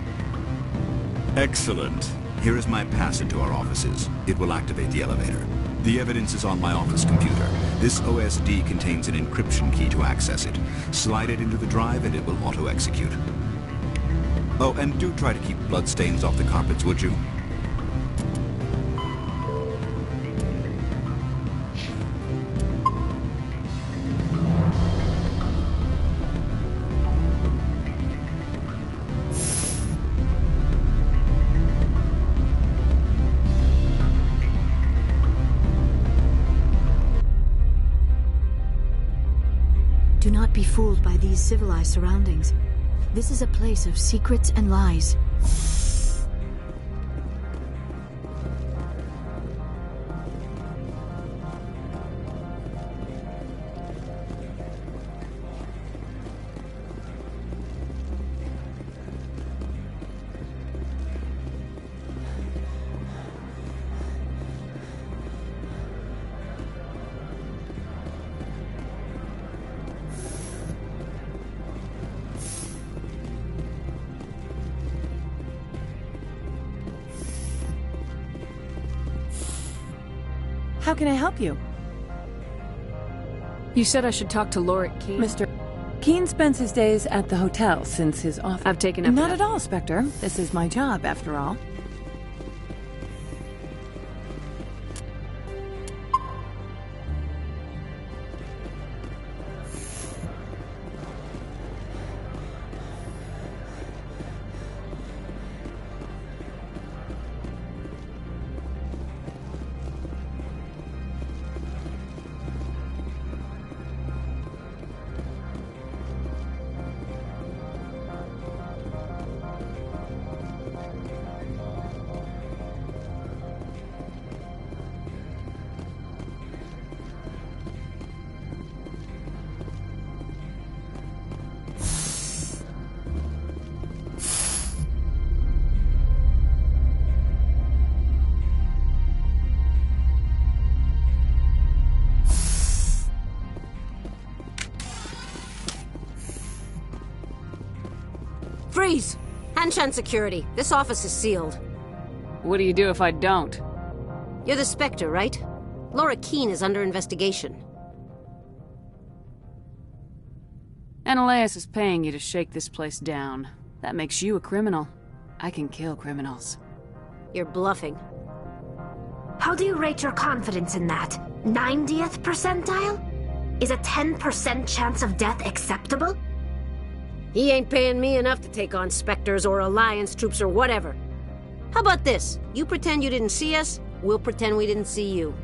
Excellent. Here is my pass into our offices. It will activate the elevator. The evidence is on my office computer. This OSD contains an encryption key to access it. Slide it into the drive and it will auto-execute. Oh, and do try to keep bloodstains off the carpets, would you? Do not be fooled by these civilized surroundings. This is a place of secrets and lies. How can I help you? You said I should talk to Lorik Keene? Mr. Keene spends his days at the hotel since his office. I've taken up Not enough. at all, Spectre. This is my job, after all. Freeze! Hanshan security. This office is sealed. What do you do if I don't? You're the Spectre, right? Lorik Keene is under investigation. Ananias is paying you to shake this place down. That makes you a criminal. I can kill criminals. You're bluffing. How do you rate your confidence in that? 90th percentile? Is a 10% chance of death acceptable? He ain't paying me enough to take on Spectres or Alliance troops or whatever. How about this? You pretend you didn't see us, we'll pretend we didn't see you.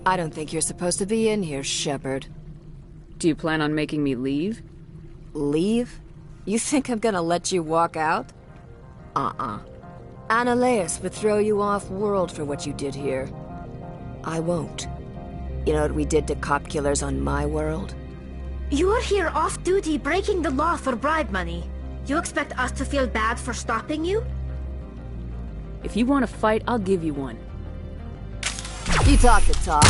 I don't think you're supposed to be in here, Shepard. Do you plan on making me leave? Leave? You think I'm gonna let you walk out? Ananias would throw you off-world for what you did here. I won't. You know what we did to cop killers on my world? You're here off-duty breaking the law for bribe money. You expect us to feel bad for stopping you? If you want to fight, I'll give you one. You talk the talk.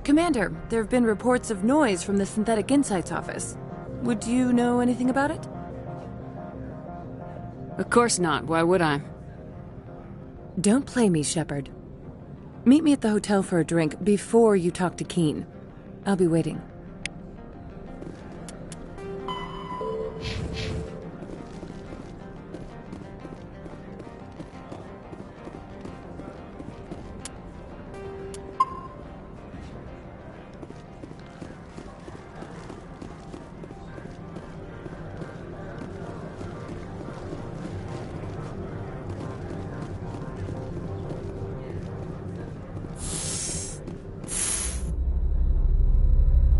Commander, there have been reports of noise from the Synthetic Insights office. Would you know anything about it? Of course not. Why would I? Don't play me, Shepard. Meet me at the hotel for a drink before you talk to Keen. I'll be waiting.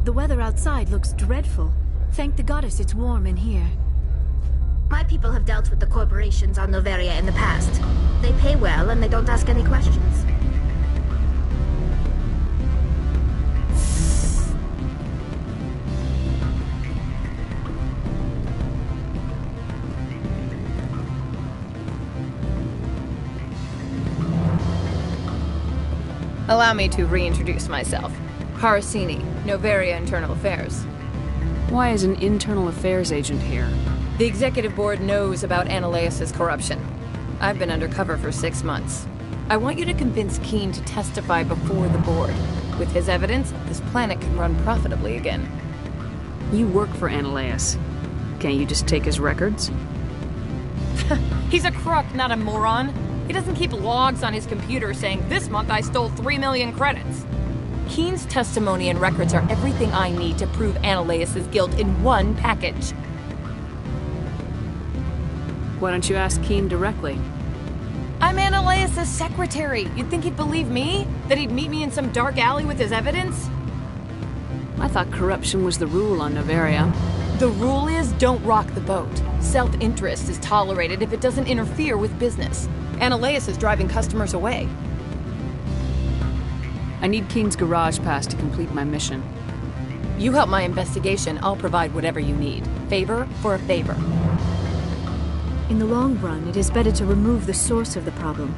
The weather outside looks dreadful. Thank the goddess it's warm in here. My people have dealt with the corporations on Noveria in the past. They pay well and they don't ask any questions. Allow me to reintroduce myself. Harasini, Noveria Internal Affairs. Why is an internal affairs agent here? The executive board knows about Ananias' corruption. I've been undercover for 6 months. I want you to convince Keen to testify before the board. With his evidence, this planet can run profitably again. You work for Ananias. Can't you just take his records? He's a crook, not a moron. He doesn't keep logs on his computer saying, "This month I stole 3 million credits." Keen's testimony and records are everything I need to prove Ananias' guilt in one package. Why don't you ask Keen directly? I'm Ananias' secretary. You'd think he'd believe me? That he'd meet me in some dark alley with his evidence? I thought corruption was the rule on Noveria. The rule is don't rock the boat. Self-interest is tolerated if it doesn't interfere with business. Ananias is driving customers away. I need Keen's garage pass to complete my mission. You help my investigation, I'll provide whatever you need. Favor for a favor. In the long run, it is better to remove the source of the problem.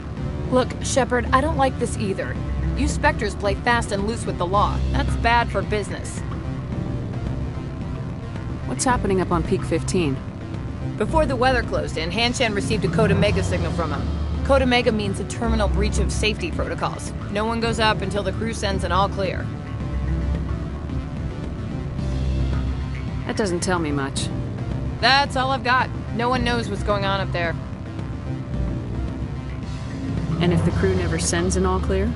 Look, Shepard, I don't like this either. You Spectres play fast and loose with the law. That's bad for business. What's happening up on Peak 15? Before the weather closed in, Hanshan received a Code Omega signal from him. Code Omega means a terminal breach of safety protocols. No one goes up until the crew sends an all clear. That doesn't tell me much. That's all I've got. No one knows what's going on up there. And if the crew never sends an all clear?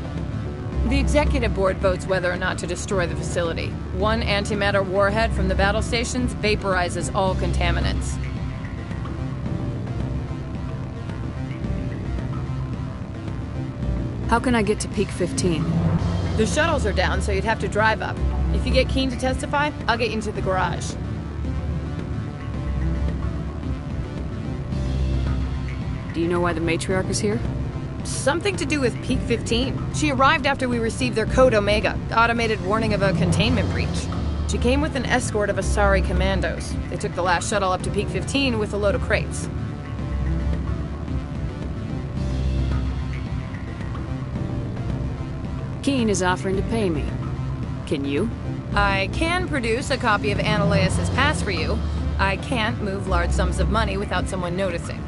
The executive board votes whether or not to destroy the facility. One antimatter warhead from the battle stations vaporizes all contaminants. How can I get to Peak 15? The shuttles are down, so you'd have to drive up. If you get Keen to testify, I'll get you into the garage. Do you know why the Matriarch is here? Something to do with Peak 15. She arrived after we received their Code Omega, automated warning of a containment breach. She came with an escort of Asari commandos. They took the last shuttle up to Peak 15 with a load of crates. Keen is offering to pay me. Can you? I can produce a copy of Ananias' pass for you. I can't move large sums of money without someone noticing.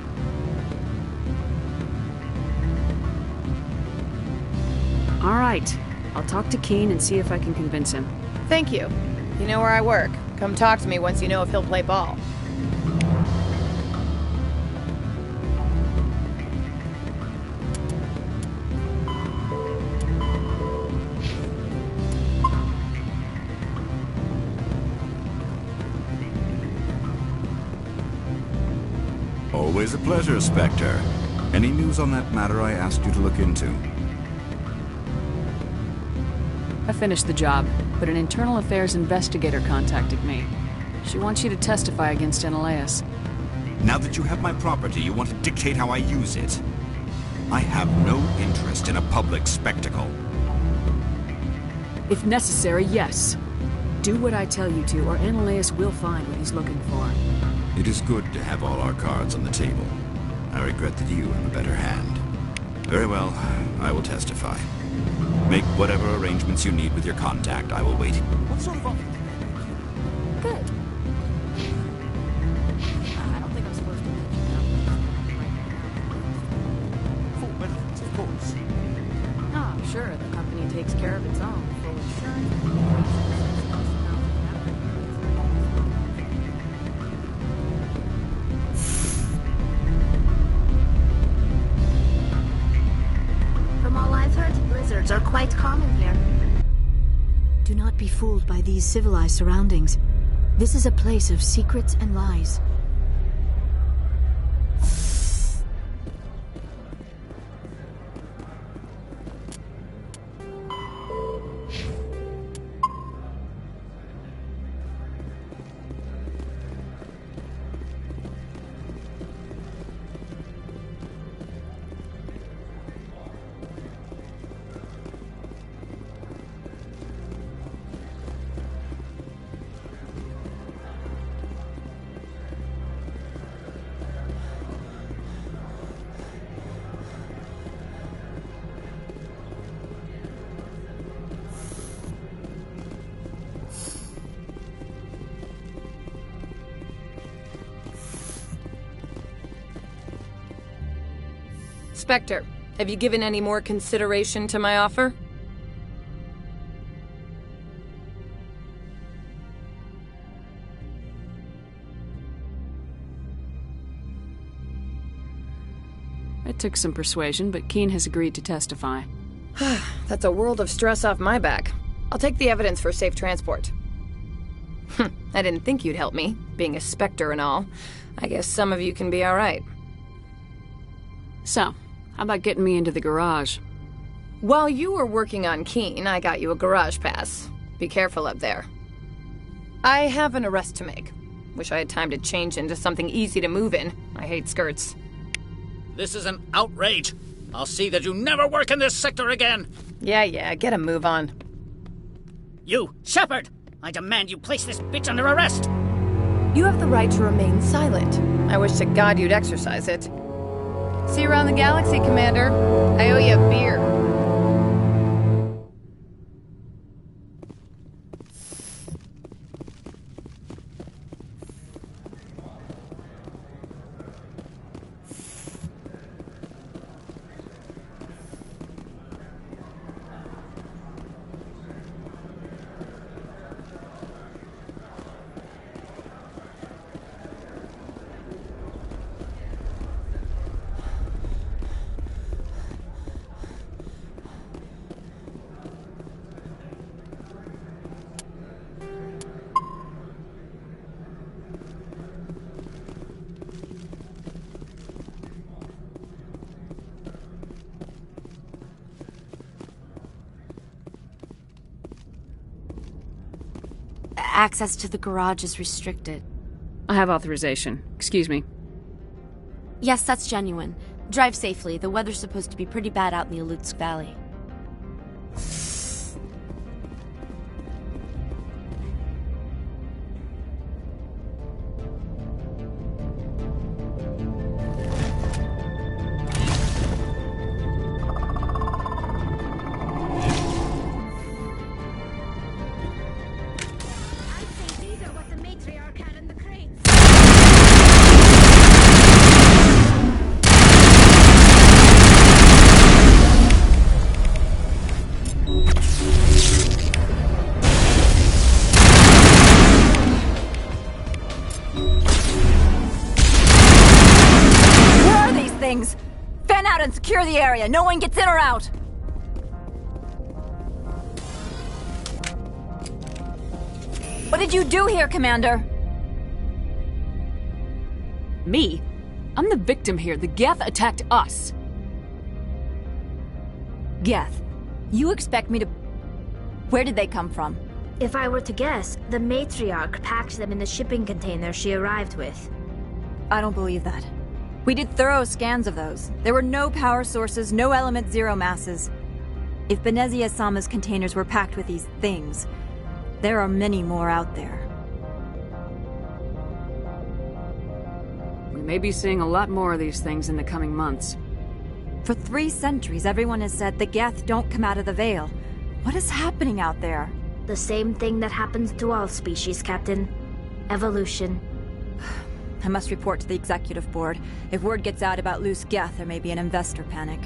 All right. I'll talk to Keen and see if I can convince him. Thank you. You know where I work. Come talk to me once you know if he'll play ball. Always a pleasure, Spectre. Any news on that matter I asked you to look into? I finished the job, but an internal affairs investigator contacted me. She wants you to testify against Ananias. Now that you have my property, you want to dictate how I use it. I have no interest in a public spectacle. If necessary, yes. Do what I tell you to, or Ananias will find what he's looking for. It is good to have all our cards on the table. I regret that you have a better hand. Very well, I will testify. Make whatever arrangements you need with your contact. I will wait. What sort of offer? Good. I don't think I'm supposed to mention that right now. Full benefits, of course. Oh, sure. The company takes care of its own. Full insurance. From all I've heard, blizzards are quite common here. Do not be fooled by these civilized surroundings. This is a place of secrets and lies. Spectre, have you given any more consideration to my offer? It took some persuasion, but Keen has agreed to testify. That's a world of stress off my back. I'll take the evidence for safe transport. I didn't think you'd help me, being a Spectre and all. I guess some of you can be alright. So, how about getting me into the garage? While you were working on Keen, I got you a garage pass. Be careful up there. I have an arrest to make. Wish I had time to change into something easy to move in. I hate skirts. This is an outrage. I'll see that you never work in this sector again. Yeah, get a move on. You, Shepard! I demand you place this bitch under arrest! You have the right to remain silent. I wish to God you'd exercise it. See you around the galaxy, Commander. I owe you a beer. Access to the garage is restricted. I have authorization. Excuse me. Yes, that's genuine. Drive safely. The weather's supposed to be pretty bad out in the Alutsk Valley. Fan out and secure the area. No one gets in or out. What did you do here, Commander? Me? I'm the victim here. The Geth attacked us. Geth? You expect me to... Where did they come from? If I were to guess, the Matriarch packed them in the shipping container she arrived with. I don't believe that. We did thorough scans of those. There were no power sources, no element zero masses. If Benezia-sama's containers were packed with these things, there are many more out there. We may be seeing a lot more of these things in the coming months. For 3 centuries, everyone has said the Geth don't come out of the Veil. What is happening out there? The same thing that happens to all species, Captain. Evolution. I must report to the Executive Board. If word gets out about loose Geth, there may be an investor panic.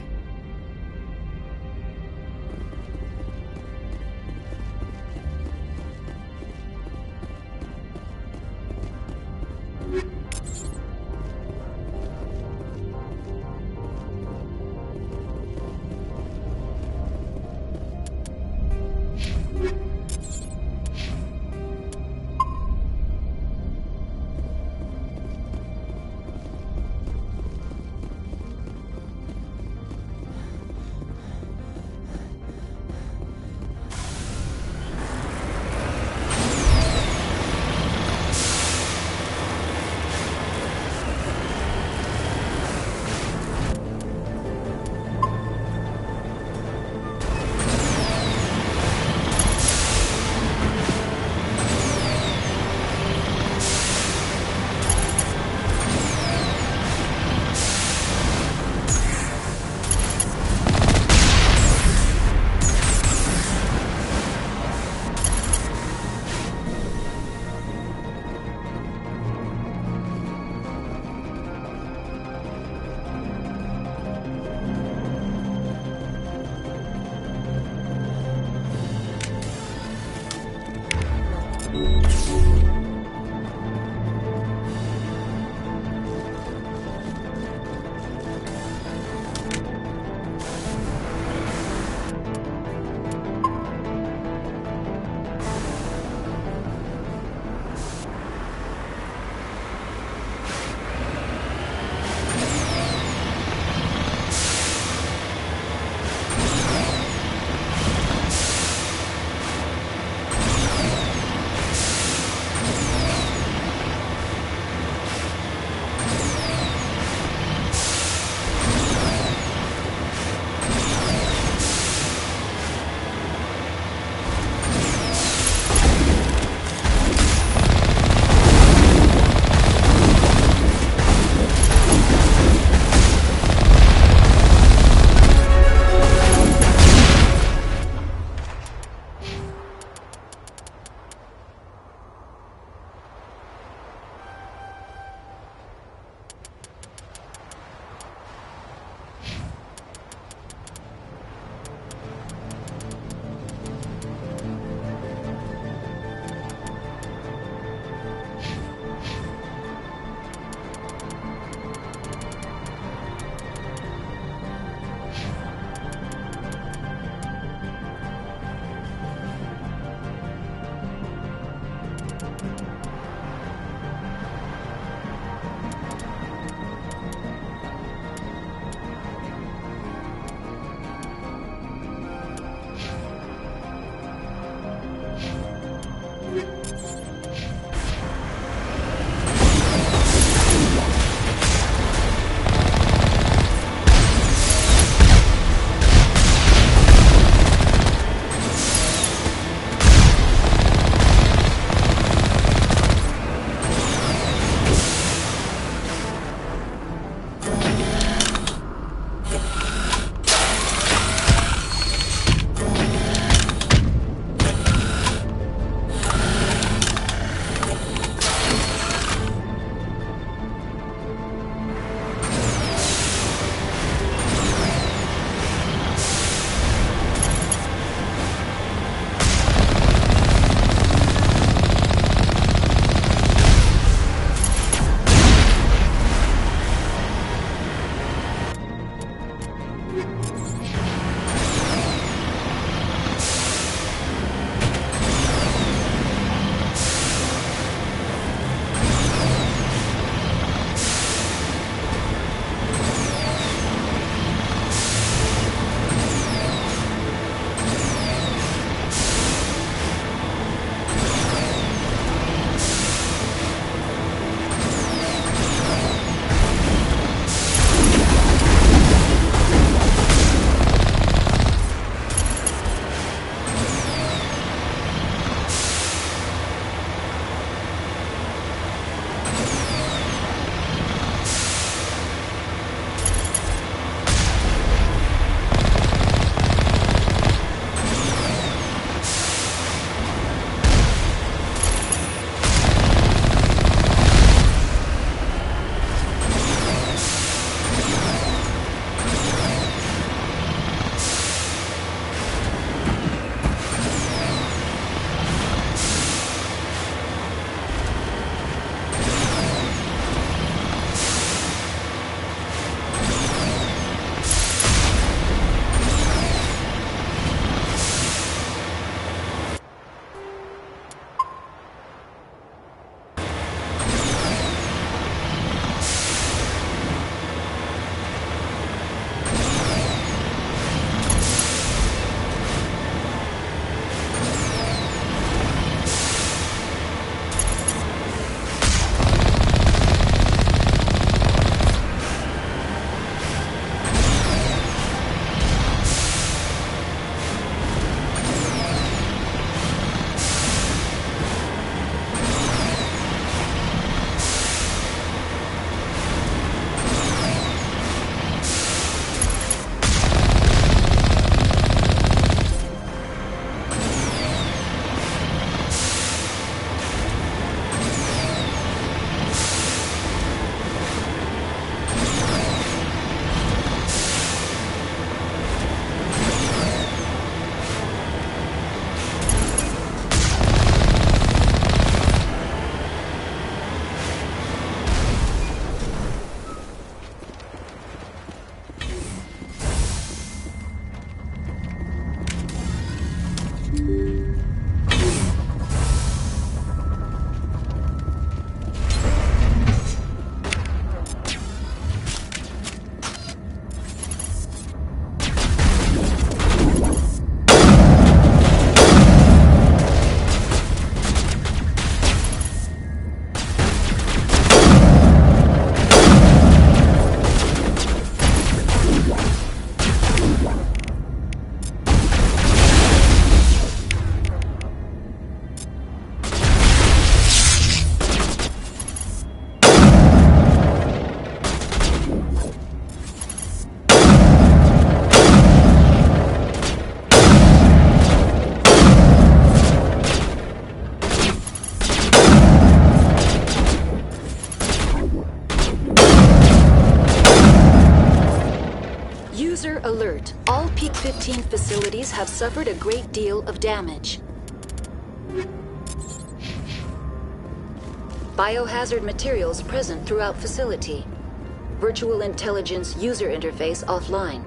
Alert. All Peak 15 facilities have suffered a great deal of damage. Biohazard materials present throughout facility. Virtual intelligence user interface offline.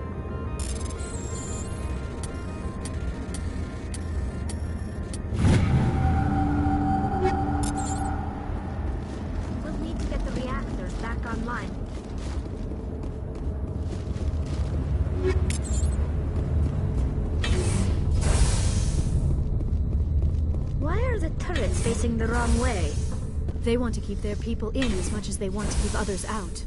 We'll need to get the reactors back online. Why are the turrets facing facing the wrong way. They want to keep their people in as much as they want to keep others out.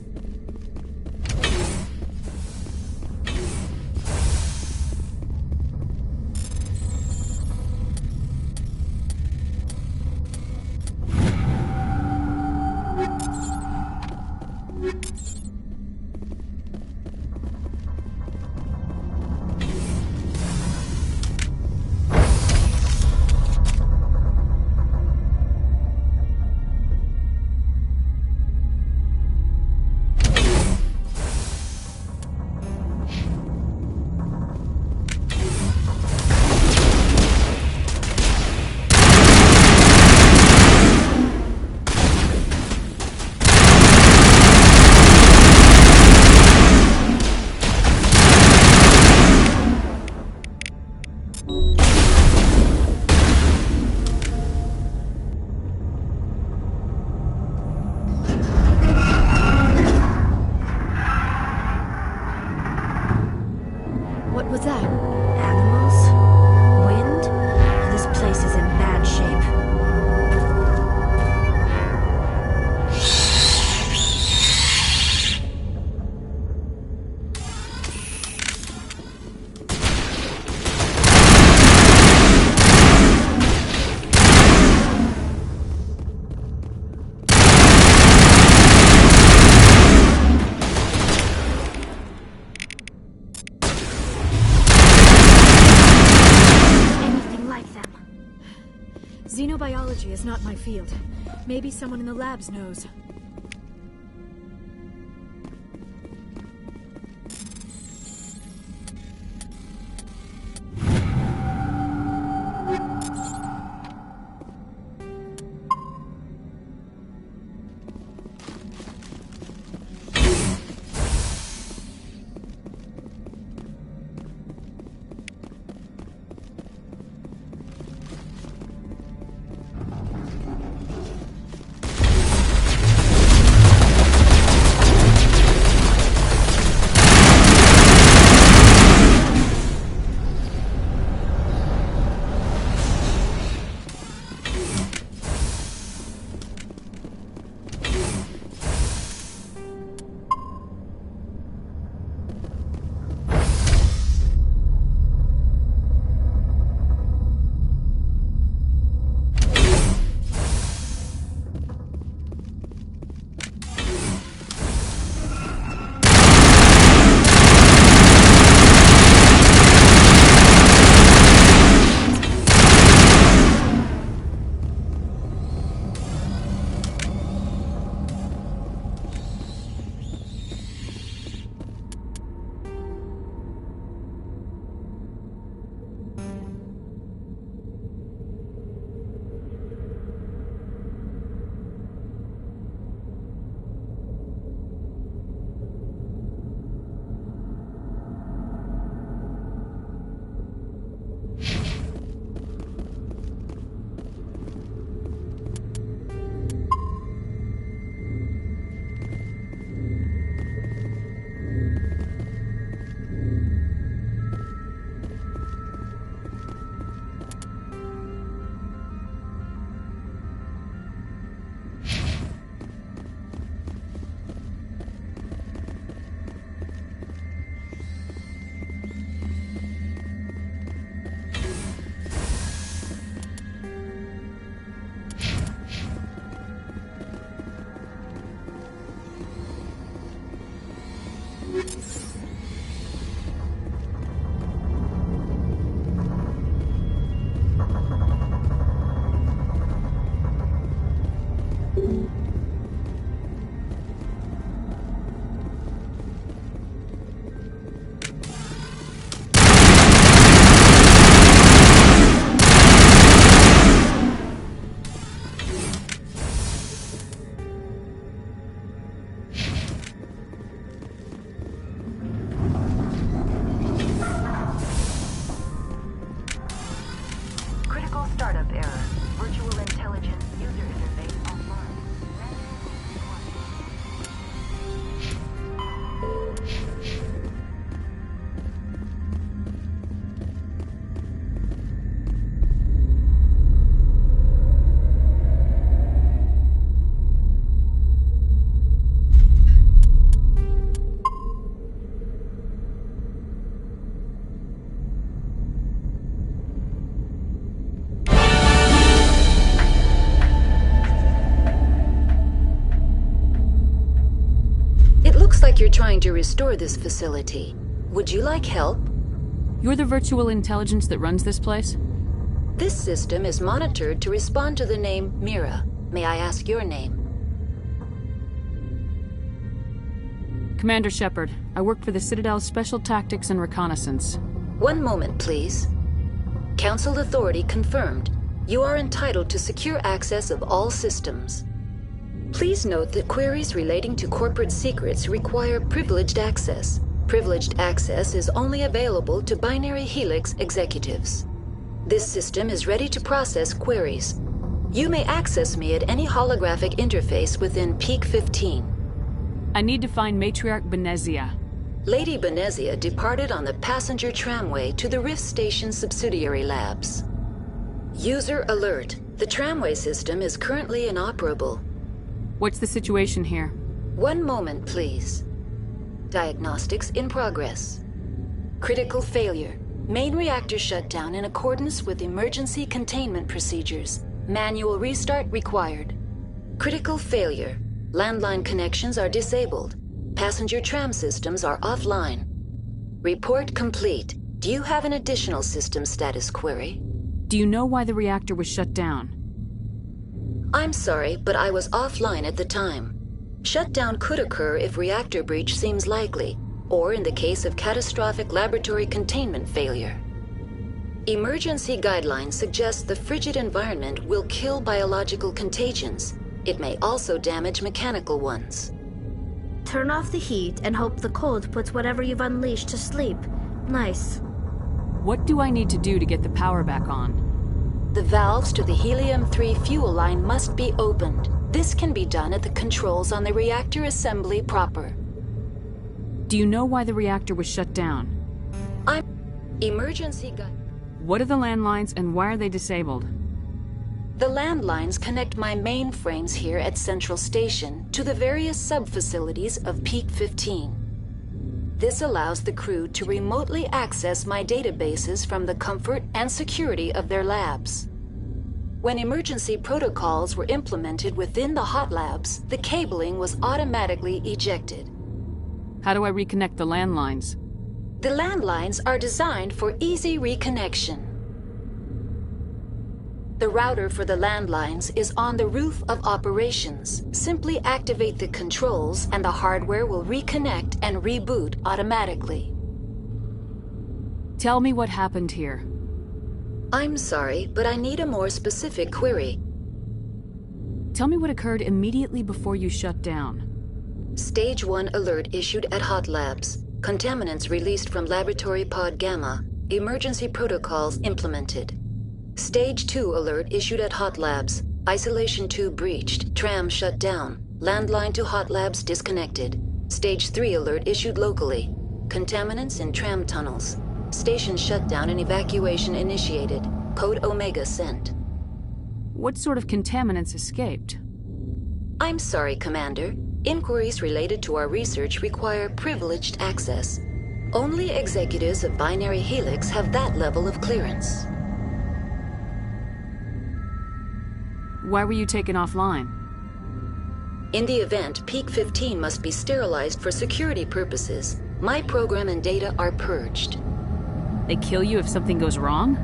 What was that? Animals? Wind? This place is in bad shape. Xenobiology is not my field. Maybe someone in the labs knows. like you're trying to restore this facility. Would you like help? You're the virtual intelligence that runs this place? This system is monitored to respond to the name Mira. May I ask your name? Commander Shepard. I work for the Citadel's Special Tactics and Reconnaissance. One moment, please. Council authority confirmed. You are entitled to secure access of all systems. Please note that queries relating to corporate secrets require privileged access. Privileged access is only available to Binary Helix executives. This system is ready to process queries. You may access me at any holographic interface within Peak 15. I need to find Matriarch Benezia. Lady Benezia departed on the passenger tramway to the Rift Station subsidiary labs. User alert. The tramway system is currently inoperable. What's the situation here? One moment, please. Diagnostics in progress. Critical failure. Main reactor shut down in accordance with emergency containment procedures. Manual restart required. Critical failure. Landline connections are disabled. Passenger tram systems are offline. Report complete. Do you have an additional system status query? Do you know why the reactor was shut down? I'm sorry, but I was offline at the time. Shutdown could occur if reactor breach seems likely, or in the case of catastrophic laboratory containment failure. Emergency guidelines suggest the frigid environment will kill biological contagions. It may also damage mechanical ones. Turn off the heat and hope the cold puts whatever you've unleashed to sleep. Nice. What do I need to do to get the power back on? The valves to the helium-3 fuel line must be opened. This can be done at the controls on the reactor assembly proper. Do you know why the reactor was shut down? Emergency What are the landlines and why are they disabled? The landlines connect my mainframes here at Central Station to the various sub-facilities of Peak 15. This allows the crew to remotely access my databases from the comfort and security of their labs. When emergency protocols were implemented within the hot labs, the cabling was automatically ejected. How do I reconnect the landlines? The landlines are designed for easy reconnection. The router for the landlines is on the roof of operations. Simply activate the controls and the hardware will reconnect and reboot automatically. Tell me what happened here. I'm sorry, but I need a more specific query. Tell me what occurred immediately before you shut down. Stage 1 alert issued at Hot Labs. Contaminants released from Laboratory Pod Gamma. Emergency protocols implemented. Stage 2 alert issued at Hot Labs. Isolation tube breached. Tram shut down. Landline to Hot Labs disconnected. Stage 3 alert issued locally. Contaminants in tram tunnels. Station shutdown and evacuation initiated. Code Omega sent. What sort of contaminants escaped? I'm sorry, Commander. Inquiries related to our research require privileged access. Only executives of Binary Helix have that level of clearance. Why were you taken offline? In the event, Peak 15 must be sterilized for security purposes. My program and data are purged. They kill you if something goes wrong?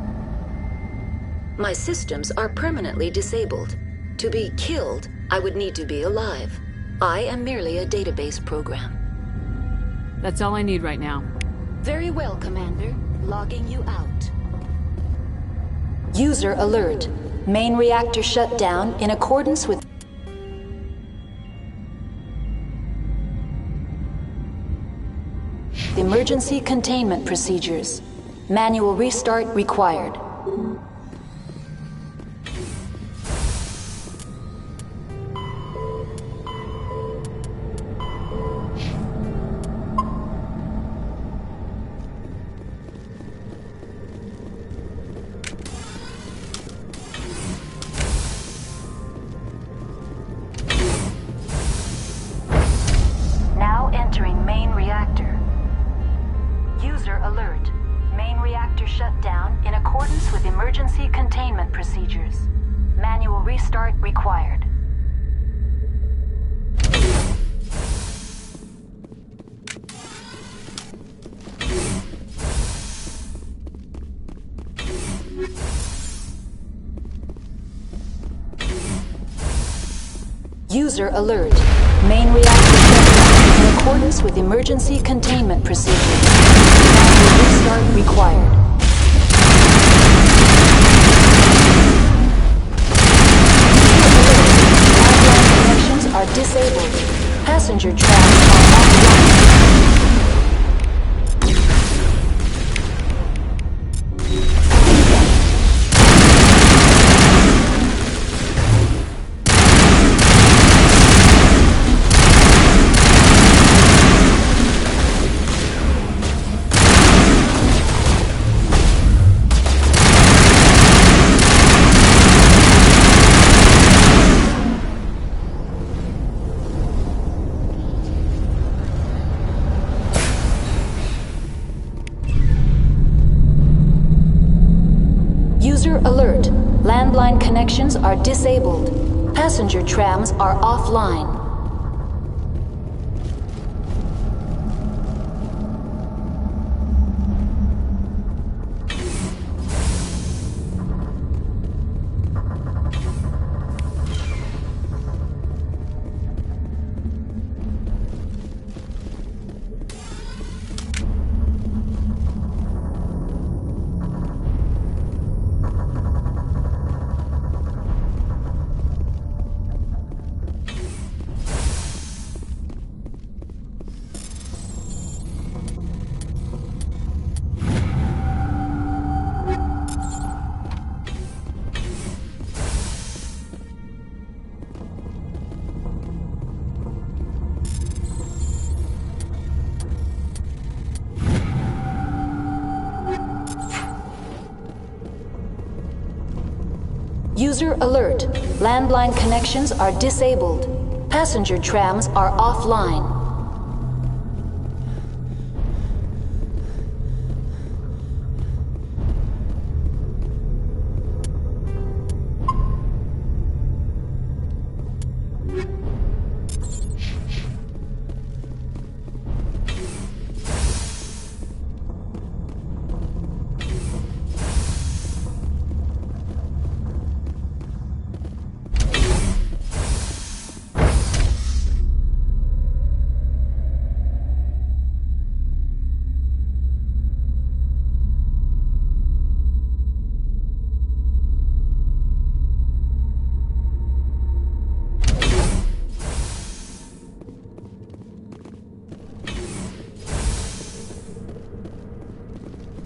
My systems are permanently disabled. To be killed, I would need to be alive. I am merely a database program. That's all I need right now. Very well, Commander. Logging you out. User alert. Main reactor shut down in accordance with emergency containment procedures. Manual restart required. Now entering main reactor. User alert. Main reactor shut down in accordance with emergency User alert. Main reactor shut down in accordance with emergency containment procedures. Manual restart required. Connections are disabled. Passenger traffic are offline. Alert. Landline connections are disabled. Passenger trams are offline. User alert. Landline connections are disabled. Passenger trams are offline.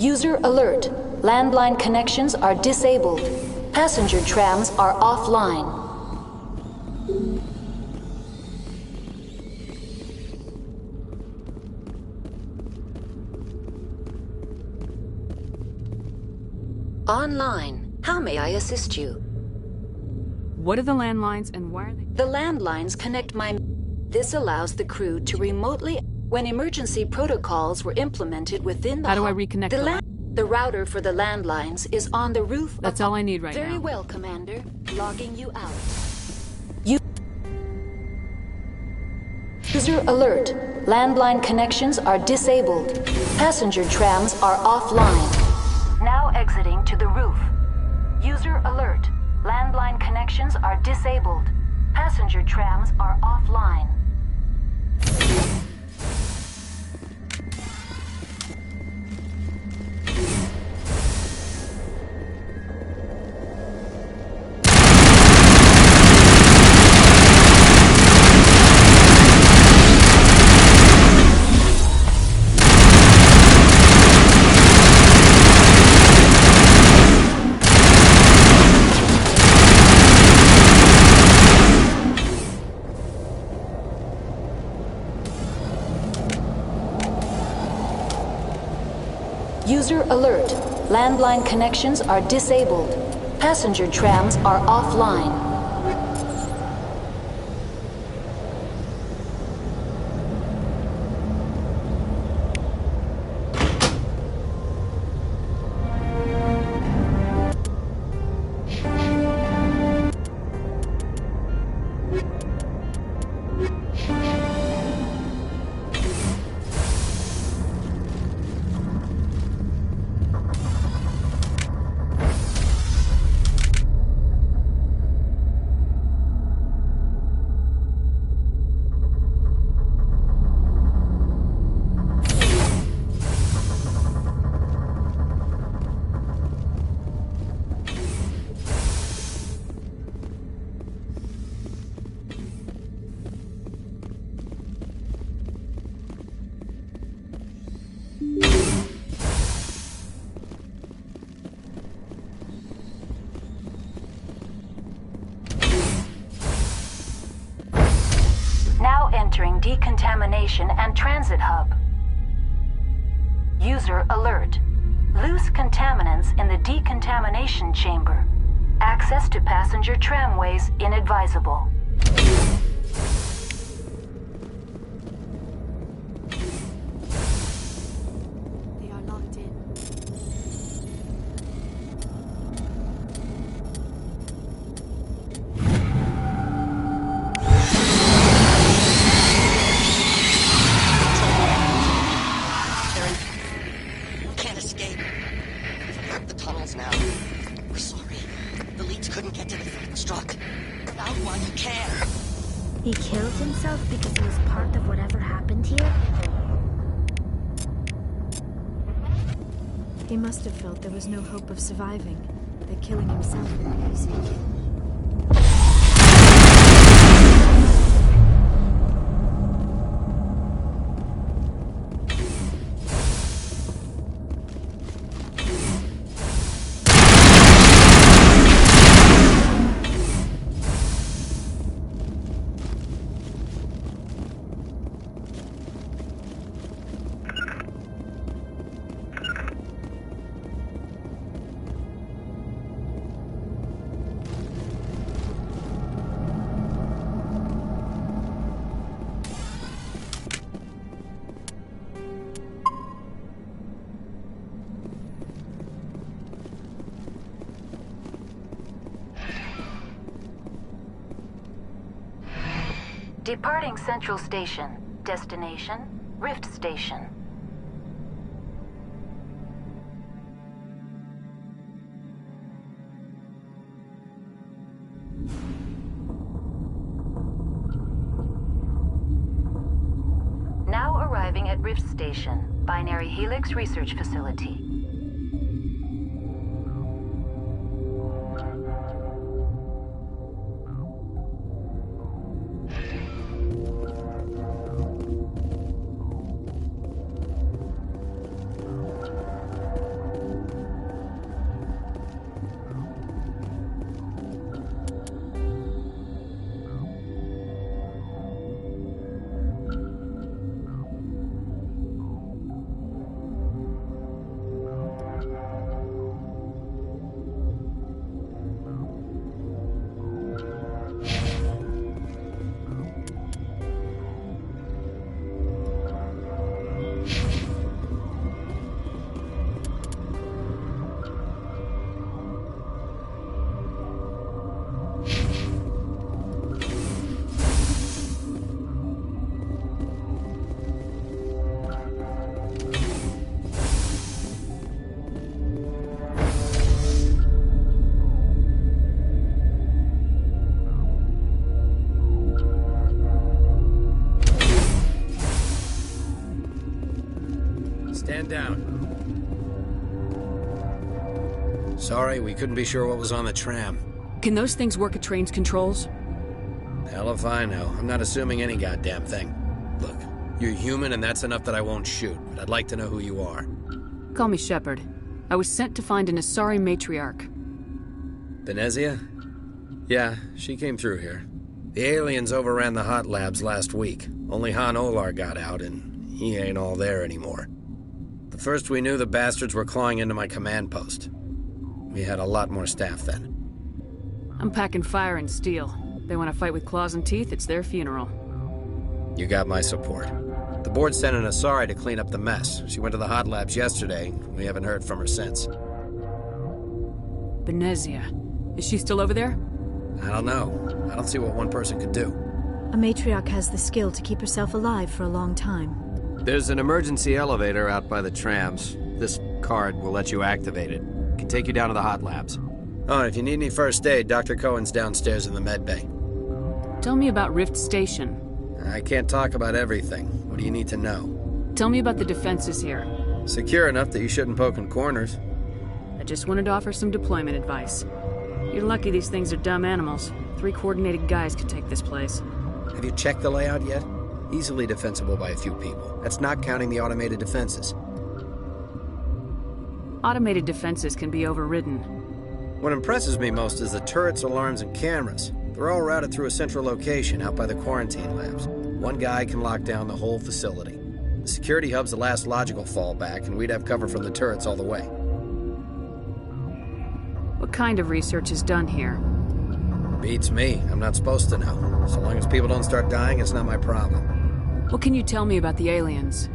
User alert. Landline connections are disabled. Passenger trams are offline. Online. How may I assist you? What are the landlines and why are they? The landlines connect my... This allows the crew to remotely... When emergency protocols were implemented within the... How do I reconnect the router for the landlines is on the roof. That's all I need right now. Very well, Commander. Logging you out. User alert. Landline connections are disabled. Passenger trams are offline. Now exiting to the roof. User alert. Landline connections are disabled. Passenger trams are offline. User alert. Landline connections are disabled. Passenger trams are offline. entering decontamination and transit hub. User alert. Loose contaminants in the decontamination chamber. Access to passenger tramways inadvisable. They are locked in. Can't escape. We've got the tunnels now. We're sorry. The leads couldn't get to the third struck. Now while you can. He killed himself because he was part of whatever happened here? He must have felt there was no hope of surviving, that killing himself would be easy. Departing Central Station. Destination, Rift Station. Now arriving at Rift Station, Binary Helix Research Facility. Stand down. Sorry, we couldn't be sure what was on the tram. Can those things work at train's controls? Hell if I know. I'm not assuming any goddamn thing. Look, you're human and that's enough that I won't shoot, but I'd like to know who you are. Call me Shepard. I was sent to find an Asari matriarch. Benezia? Yeah, she came through here. The aliens overran the hot labs last week. Only Han Olar got out, and he ain't all there anymore. The first we knew, the bastards were clawing into my command post. We had a lot more staff then. I'm packing fire and steel. They want to fight with claws and teeth, it's their funeral. You got my support. The board sent an Asari to clean up the mess. She went to the hot labs yesterday. We haven't heard from her since. Benezia. Is she still over there? I don't know. I don't see what one person could do. A matriarch has the skill to keep herself alive for a long time. There's an emergency elevator out by the trams. This card will let you activate it. Can take you down to the hot labs. Oh, and if you need any first aid, Dr. Cohen's downstairs in the med bay. Tell me about Rift Station. I can't talk about everything. What do you need to know? Tell me about the defenses here. Secure enough that you shouldn't poke in corners. I just wanted to offer some deployment advice. You're lucky these things are dumb animals. 3 coordinated guys could take this place. Have you checked the layout yet? Easily defensible by a few people. That's not counting the automated defenses. Automated defenses can be overridden. What impresses me most is the turrets, alarms, and cameras. They're all routed through a central location out by the quarantine labs. One guy can lock down the whole facility. The security hub's the last logical fallback, and we'd have cover from the turrets all the way. What kind of research is done here? Beats me. I'm not supposed to know. So long as people don't start dying, it's not my problem. What can you tell me about the aliens?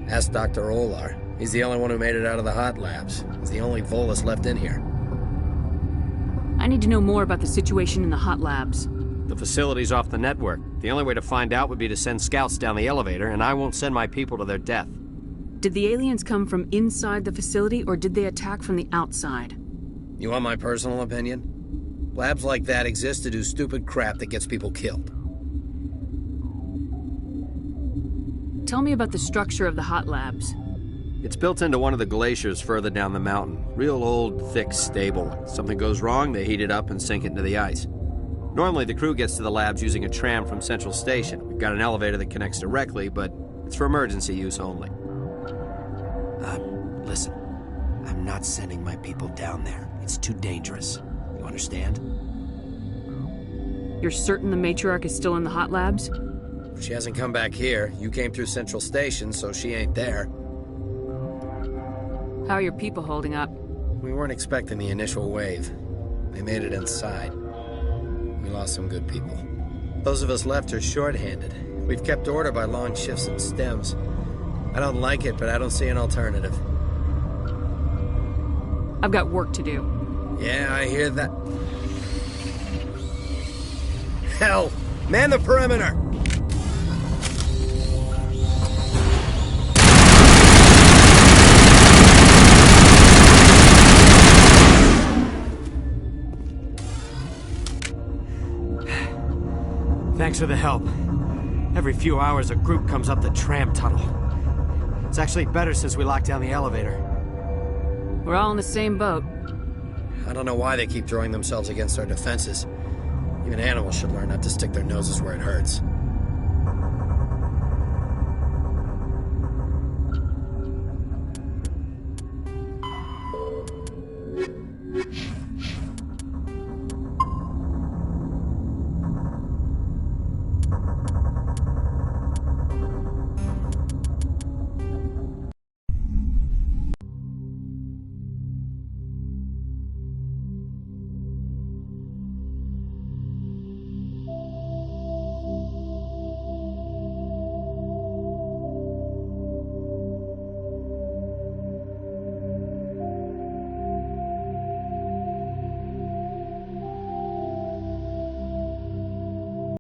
Ask Dr. Olar. He's the only one who made it out of the hot labs. He's the only Volus left in here. I need to know more about the situation in the hot labs. The facility's off the network. The only way to find out would be to send scouts down the elevator, and I won't send my people to their death. Did the aliens come from inside the facility, or did they attack from the outside? You want my personal opinion? Labs like that exist to do stupid crap that gets people killed. Tell me about the structure of the hot labs. It's built into one of the glaciers further down the mountain. Real old, thick, stable. Something goes wrong, they heat it up and sink it into the ice. Normally, the crew gets to the labs using a tram from Central Station. We've got an elevator that connects directly, but it's for emergency use only. Listen. I'm not sending my people down there. It's too dangerous. You understand? You're certain the Matriarch is still in the hot labs? She hasn't come back here. You came through Central Station, so she ain't there. How are your people holding up? We weren't expecting the initial wave. They made it inside. We lost some good people. Those of us left are short-handed. We've kept order by long shifts and stems. I don't like it, but I don't see an alternative. I've got work to do. Yeah, I hear that. Hell! Man the perimeter! Thanks for the help. Every few hours, a group comes up the tram tunnel. It's actually better since we locked down the elevator. We're all in the same boat. I don't know why they keep throwing themselves against our defenses. Even animals should learn not to stick their noses where it hurts.